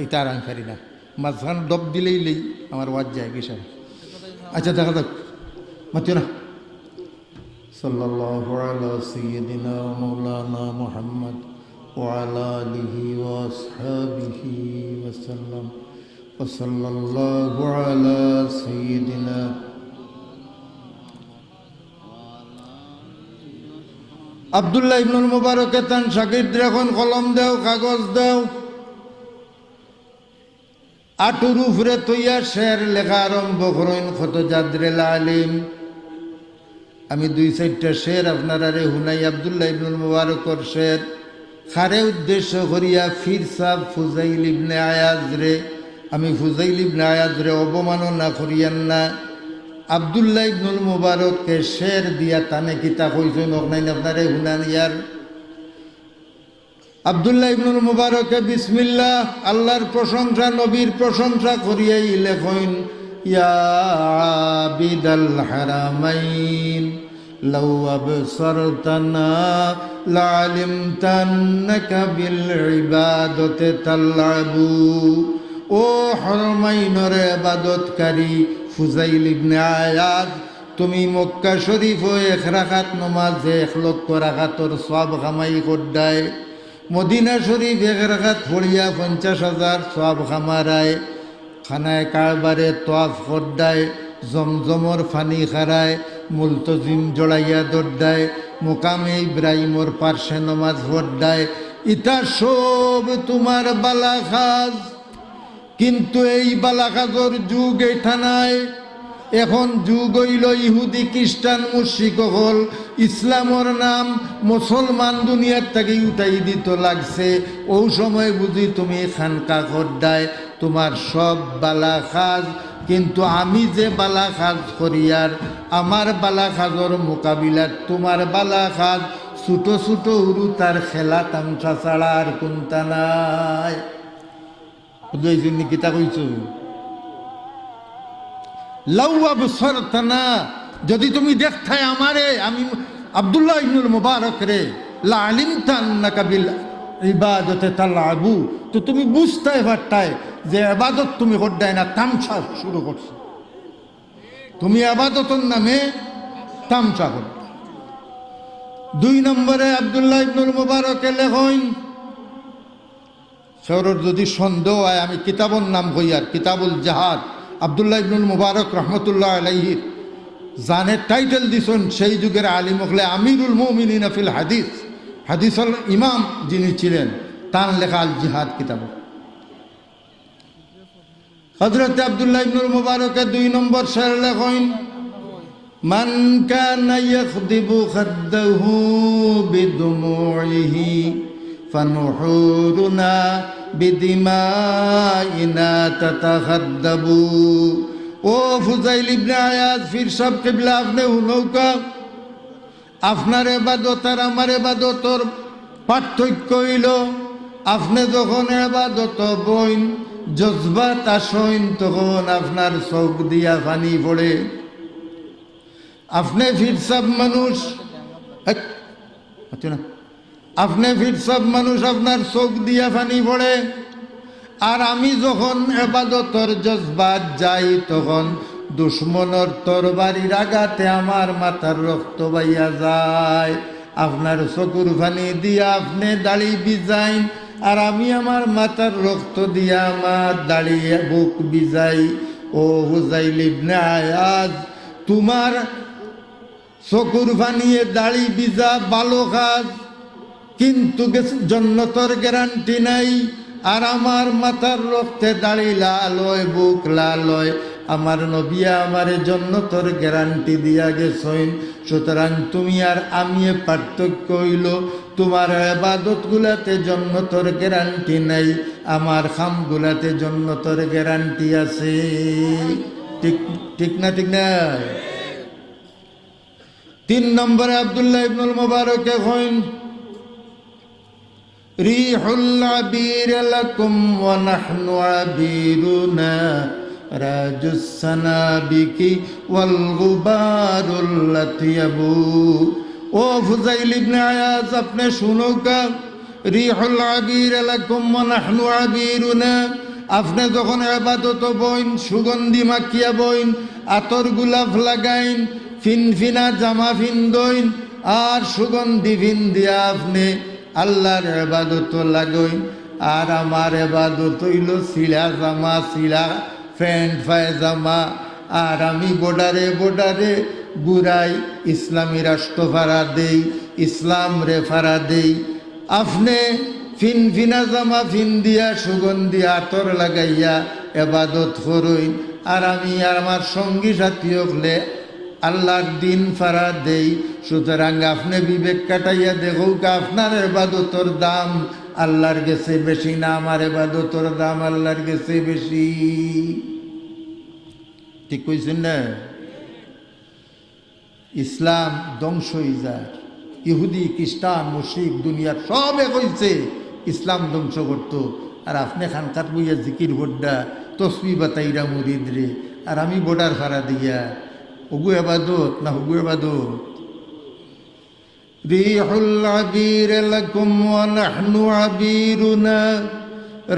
এটা আর আমি পারি না, মাঝখান ডব দিলেই লেই আমার ওয়াজ যায় বিশাল। আচ্ছা দেখা যাক, মাতিও না। সাল্লাল্লাহু আলা সাইয়্যিদিনা মাওলানা মুহাম্মদ ওয়া আলা আলিহি ওয়া আসহাবিহি ওয়া সাল্লাম। ওয়া সাল্লাল্লাহু আলা সাইয়্যিদিনা আব্দুল্লাহ ইবনুল মুবারকে তান শাগির্দ এখন কলম দেও, কাগজ দেও। আটুর উপরে তৈয়া শের লেখা আরম্ভ করেন, কত জাদরেল আলিম। আমি 2-4টা শের আপনারা রে হুনাই। আব্দুল্লাহ ইবনুল মুবারকর শের খারে উদ্দেশ্য করিয়া ফির সাহ ফুজাইল ইবনে আয়াজ রে, আমি ফুজাইল ইবনে আয়াজ রে অবমাননা করিয়ান না। আব্দুল্লাহ ইবনুল মুবারককে শের দিয়া তানে কিতা কইছেন অগনাইন আপনারে হুনান ইয়ার। আব্দুল্লাহ ইবনুল মুবারকে বিসমিল্লাহ, আল্লাহর প্রশংসা, নবীর প্রশংসা করিয়াই লেখেন ইয়া আবিদাল হারামাইন লাউ আবসারতানা লাআলিমতান্নাকা বিল ইবাদতি তালআবু। ও হরমাইনের ইবাদতকারী ফুজাইল ইবনে আয়াজ, তুমি মক্কা শরীফ ও 1 রাকাত নামাজে 1 লক্ষ রাকাতর সওয়াব কামাই করদায়। মদিনা শরীফ 1 রাকাত পড়িয়া 50,000 সওয়াব কামারায়। খানায় কাবারে তোয়াফ করদায়, জমজমর ফানি খারায়, মুলতজিম জড়াইয়া দৌড়ায়, মোকামে ইব্রাহিমর পার্শ্বে নমাজ পড়দায়। ইতা সব তোমার বালা খাজ, কিন্তু এই বালা খাজর যুগ এটা নাই। এখন যুগ হইল ইহুদি খ্রিস্টান মুশরিক হল ইসলামর নাম মুসলমান দুনিয়ার থেকে উঠাই দিত লাগছে। ও সময় বুঝি তুমি খানকা করদায় তোমার সব বালা খাজ, কিন্তু আমি যে বালা খাজ করিয়ার আমার বালা খাজর মোকাবিলাত তোমার বালা খাজ ছোট ছোট উরু তার খেলা তামসা ছাড়া আর কোনটা নাই। কিতা কইছ? লাউ আবসারতানা, যদি তুমি দেখতাই আমারে, আমি আব্দুল্লাহ ইবনুল মুবারক রে, লা আলিমতা আন্নাকা বিল ইবাদতে তালআবু, তো তুমি বুঝতে পারতাই যে ইবাদত তুমি করদাই না, তামসা শুরু করছো, তুমি ইবাদতের নামে তামসা করো। 2 নম্বরে আব্দুল্লাহ ইবনুল মুবারকে লেখেন, সৌরর যদি সন্দেহ হয় আমি কিতাবর নাম কইয়ার, কিতাবুল জাহাদ, আব্দুল্লাহ ইবনুল মুবারক রহমতুল্লাহ আলাইহির জানের টাইটেল দিছেন সেই যুগের আলিম হলে আমিরুল মুমিনিন ফিল হাদিস, হাদিসের ইমাম যিনি ছিলেন, তার লেখা আল জিহাদ কিতাব। হযরত আব্দুল্লাহ ইবনুল মুবারকে 2 নম্বর শের লেখেন, মান কানা ইয়াখদিবু খাদ্দাহু বিদুমুইহি ফানুহুরুনা বিদিমাইনা তাতাখাদ্দাবু। ও ফুজাইল ইবনে আয়াজ ফির সব কিবলা, আপনি হুনৌকা, আপনার ইবাদত আর আমার ইবাদতর পার্থক্য হইল, আপনি যখন ইবাদত বইন জজবাত আসইন তখন আপনার চোখ দিয়া পানি পড়ে। আপনি ফির সব মানুষ, আপনি ফির সব মানুষ আপনার চোখ দিয়া পানি পড়ে, আর আমি যখন ইবাদতর জজবাত যাই তখন দুশ্মনের তরবারির আঘাতে আমার মাথার রক্ত বাইয়া যায়। আপনার চকুর পানি দিয়া আপনি দাড়ি ভিজাইন, আর আমি আমার মাথার রক্ত দিয়া আমার দাড়ি বুক ভিজাই। ও হুজাইল ইবনে আয়াজ, তোমার চকুর পানিয়ে দাড়ি ভিজা ভালো কাজ, কিন্তু জান্নাতের গ্যারান্টি নাই। আর আমার মাথার রক্তে দাড়ি লাল হয়, বুক লাল হয়, আমার নবী আমার জান্নাতের গ্যারান্টি দিয়া গেছেন। সুতরাং তুমি আর আমি পার্থক্য হইল, তোমার ইবাদত গুলাতে জান্নাতের গ্যারান্টি নাই, আমার খামগুলাতে জান্নাতের গ্যারান্টি আছে। ঠিক ঠিক না? ঠিক না? 3 নম্বরে আব্দুল্লাহ ইবনুল মুবারকে কইন, রিহুল আবির লাকুম ওয়া নাহনু আবিরুনা রাজুস সানাবিকি ওয়াল গুবারুল লাতিয়াবু। ও ফুজাইল ইবনে আয়াজ, আপনি শুনো কা, রিহুল আবির লাকুম ওয়া নাহনু আবিরুনা, আপনি যখন ইবাদত বইন সুগন্ধি মাখিয়া বইন, আতর গোলাপ লাগাইন, ফিনফিনা জামা ফিন্দইন, আর সুগন্ধি ফিন্দিয়া আপনি আল্লাহর ইবাদত লাগইন। আর আমার ইবাদত হইল সিলা জামা, সিলা প্যান্ট পায়জামা, আর আমি বর্ডারে বর্ডারে ঘুরাই, ইসলামী রাষ্ট্র ফাড়া দেই, ইসলাম রে ফাড়া দেই। আপনি ফিনফিনা জামা ফিন্দিয়া সুগন্ধি আতর লাগাইয়া ইবাদত করইন, আর আমি আর আমার সঙ্গী সাথী হলে আল্লাহর দিন ফাড়া দেই। সুতরাং আপনি বিবেক কাটাইয়া দেখো, আপনার ইবাদতর দাম আল্লাহর কাছে বেশি না আমার ইবাদতর দাম আল্লাহর কাছে বেশি। ঠিক কইছেন না? ইসলাম ধ্বংস হয়ে যায়, ইহুদি খ্রিস্টান মুশরিক দুনিয়ার সবে কইছে ইসলাম ধ্বংস করত, আর আপনি খানকাত বইয়া জিকির বড্ডা তসবি বাতাইরা মুরিদ রে, আর আমি বর্ডার ফাড়া দিয়া, ওগু ইবাদত না হুগু ইবাদত? রিহুল আবির লাকুম ওয়া নাহনু আবিরুনা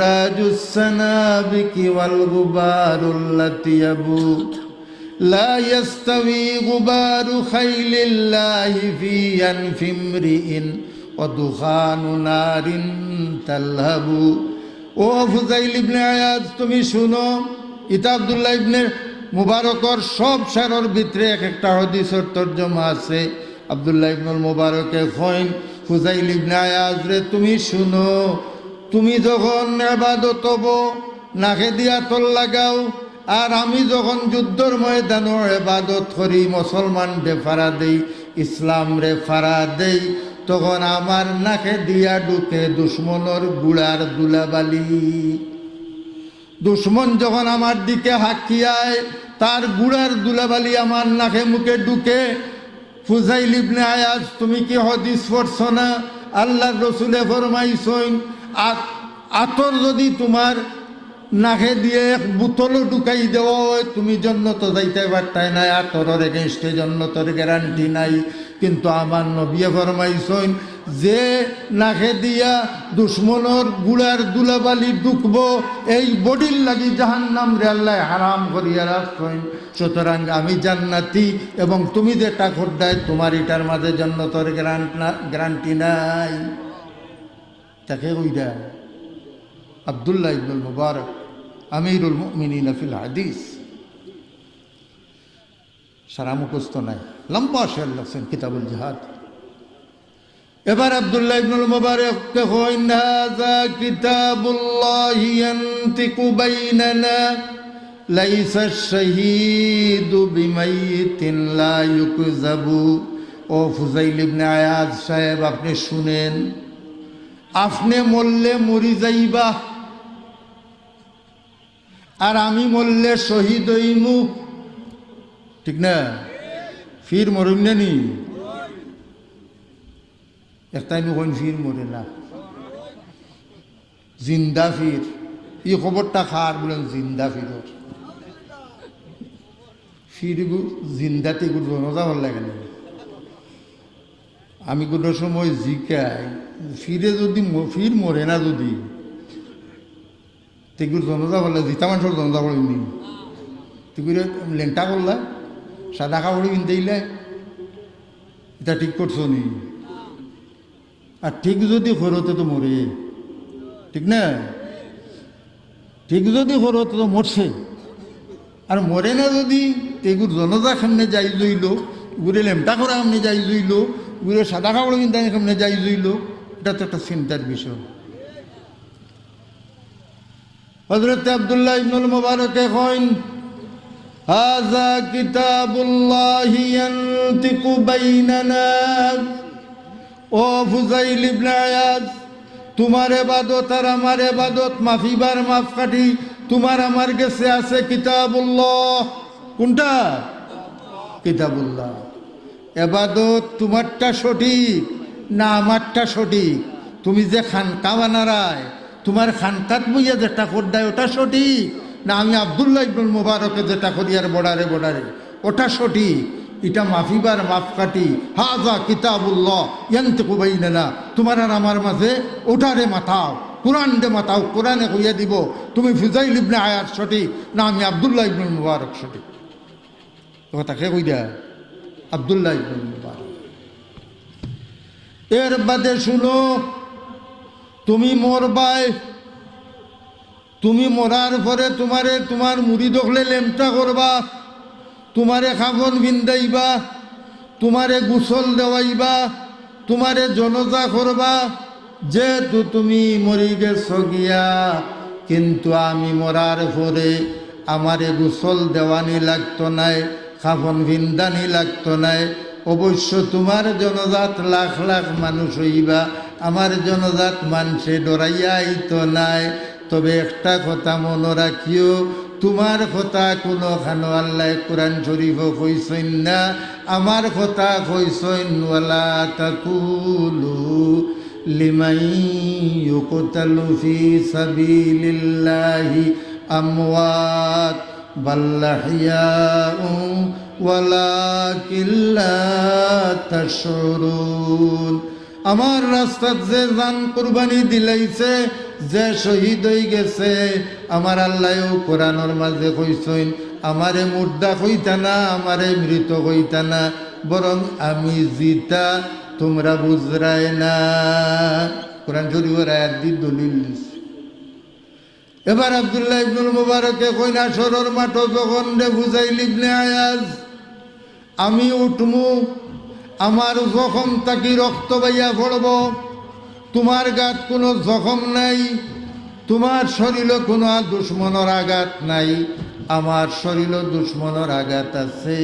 রাজুস সানাবিকি ওয়াল গুবারুল লাতিয়াবু লা ইয়াস্তাবি গুবারু খাইলিল্লাহি ফি আনফি ইমরিইন ওয়া দুখানু নারিন তালহাবু। ও ফুজাইল ইবনে আয়াজ, তুমি শুনো, ইতা আব্দুল্লাহ ইবনে মুবারকর সব শেরের ভিতরে এক একটা হাদিসের তর্জমা আছে। আব্দুল্লাহ ইবনুল মুবারকে কইন, ফুজাইল ইবনে আয়াজ রে, তুমি শুনো, তুমি যখন ইবাদত হবো নাকে দিয়া তল লাগাও, আর আমি যখন যুদ্ধর ময়দানে ইবাদত করি, মুসলমান রে ফাড়া দেই, ইসলাম রে ফাড়া দেই, তখন আমার নাকে দিয়া ঢুকে দুশ্মনের গুড়ার দুলাবালি। দুশ্মন যখন আমার দিকে হাকিয়ায়, তার গুড়ার দুলাবালি আমার নাকে মুখে ঢুকে। ফুজাইল ইবনে আয়াজ, তুমি কি হাদিস পড়ছ না? আল্লাহর রাসূলে ফরমাইছেন, আতর যদি তোমার নাকে দিয়ে এক বোতলও ঢুকাই দেওয়া হয়, তুমি জন্নত যাইতে পারতাই না, আর তোর এগেনস্টে জন্নতর গ্যারান্টি নাই। কিন্তু আমার নবিয়ে ফরমাইছেন যে নাকে দিয়া দুশ্মনর গুড়ার দুলাবালি ঢুকব, এই বডির লাগি জাহান্নাম রে আল্লাহ হারাম করিয়া রাখছেন। সুতরাং আমি জান্নাতি এবং তুমি যেটা খোদ্দায় তোমার এটার মাঝে জন্নতর গ্যারান্টি নাই। তাকে কইরা আব্দুল্লাহ ইবনুল মুবারক আমিরুল মুমিনিন ফিল হাদিস, সারা মুখস্থ নাই, লম্বা শের লাগছেন কিতাবুল জিহাদ। এবার আব্দুল্লাহ ইবনুল মুবারককে কইন হাযা কিতাবুল্লাহি ইয়ানতিকু বাইনানা লাইসা আশ-শাহীদু বিমাইতিন লা ইউকযাবু। ও ফুজাইল ইবনে আয়াজ সাহেব, আপনি শুনেন, আপনি মরলে মরি যাইবা, আর আমি মরলে শহীদ হইমু, ঠিক না? ফির মরুন না নি? একটাই কোন ফির মরে না, জিন্দা ফির। এই খবরটা খার বলেন জিন্দা ফিরর, ফির জিন্দাতে গুলো মজা ভাল লাগে না। আমি কোনো সময় জিকাই ফিরে যদি ফির মরে না, যদি তেগুর জনতা বললে জিতা মানুষের জনতা বলে নি, তেগুরে লেংটা করলা সাদা কাপড় কিনতে ইলে, এটা ঠিক করছো নি? আর ঠিক যদি খরতে তো মরে, ঠিক না? ঠিক যদি খরতে তো মরছে, আর মরে না যদি, তেগুর জনতা সামনে যাই জইল, ঘুরে লেমটা করা সামনে যাই জইল, ঘুরে সাদা কাপড় কিনতে সামনে যাই জইল, এটা তো একটা চিন্তার বিষয়। হযরত আব্দুল্লাহ ইবনুল মুবারকে কইন হাযা কিতাবুল্লাহি ইয়ানতিকু বাইনানা। ও ফুজাইল ইবনে আয়াজ, তোমার ইবাদত আর আমার ইবাদত মাফিবার মাপকাঠি তোমার আমার কাছে আছে কিতাবুল্লাহ। কোনটা? কিতাবুল্লাহ। ইবাদত তোমারটা সঠিক না আমারটা সঠিক? তুমি যে খানকা বানারায়, তোমার খানকাত বইয়া যেটা করদায় ওটা সঠিক না আমি আব্দুল্লাহ ইবনুল মুবারকে যেটা করি আর বর্ডারে বর্ডারে ওটা সঠিক? এটা মাফিবার মাপকাঠি। হাযা কিতাবুল্লাহ ইয়ানতিকু বাইনানা, তোমার আর আমার মাঝে ওটারে মাথাও, কোরআন দে মাথাও, কোরআনে কইয়া দিব তুমি ফুজাইল ইবনে আয়াজ সঠিক না আমি আব্দুল্লাহ ইবনুল মুবারক সঠিক। কথাকে কইয়া আব্দুল্লাহ ইবনুল মুবারক। এর বাদে শুনো, তুমি মরবাই, তুমি মরার পরে তোমারে তোমার মুড়ি দখলে লেমটা করবা, তোমারে খাবন ভিন্দাইবা, তোমারে গোসল দেওয়াইবা, তোমারে জনজা করবা, যেহেতু তুমি মরি গেছ গিয়া। কিন্তু আমি মরার পরে আমারে গোসল দেওয়ানি লাগতো নাই, খাবন ভিন্দানি লাগতো নাই। অবশ্য তোমার জনজাত লাখ লাখ মানুষ হইবা, আমার জনজাত মানুষে ডরাইয়া আইতো নাই। তবে একটা কথা মনে রাখিও, তোমার কথা কোনো খানো আল্লাহ কোরআন শরীফ কইছেন না, আমার কথা কইছেন ওয়ালা তাকুলু লিমান ইউকতালু ফি সাবিলিল্লাহি আমওয়াত বাল আহইয়াউ ওয়ালাকিন লা তাশউরুন। আমার রাস্তাত যে জান কুরবানি দিলাইছে, যে শহীদ হয়ে গেছে, আমার আল্লাহও কোরআনের মাঝে কইছেন আমারে মুর্দা কইতা না, আমারে মৃত কইতা না, বরং আমি জিতা, তোমরা বুঝরায় না। কোরআন শরীফের আয়াত দি দলিল দিছে। এবার আব্দুল্লাহ ইবনুল মুবারকে কইনা সরর মাঠ যখন রে ফুজাইল ইবনে আয়াজ, আমি উঠমু, আমার জখম তাকি রক্ত বাইয়া পড়ব, তোমার গাত কোনো জখম নাই, তোমার শরীরে কোনো দুশ্মনের আঘাত নাই, আমার শরীরে দুশ্মনের আঘাত আছে।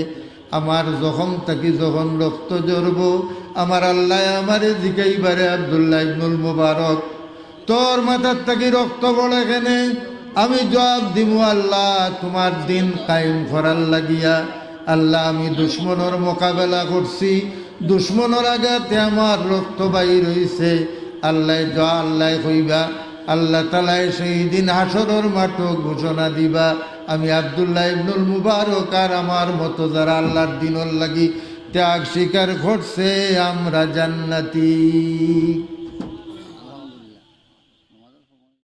আমার জখম তাকি যখন রক্ত জড়ব, আমার আল্লাহ আমারে জিকাইবারে আব্দুল্লাহ ইবনুল মুবারক তোর মাথার তাকি রক্ত পড়ে কেনে? আমি জবাব দিমু আল্লাহ তোমার দিন কায়েম করার লাগিয়া। আল্লাহ আমি দুশ্মনের মোকাবেলা করছি, দুশ্মনের আঘাতে আমার রক্ত বাইর হইছে। আল্লাহ কইবা আল্লাহ তাআলা সেই দিন হাসরের মাঠে ঘোষণা দিবা, আমি আব্দুল্লাহ ইবনুল মুবারক আর আমার মতো যারা আল্লাহর দিনের লাগি ত্যাগ স্বীকার করছে আমরা জান্নাতি।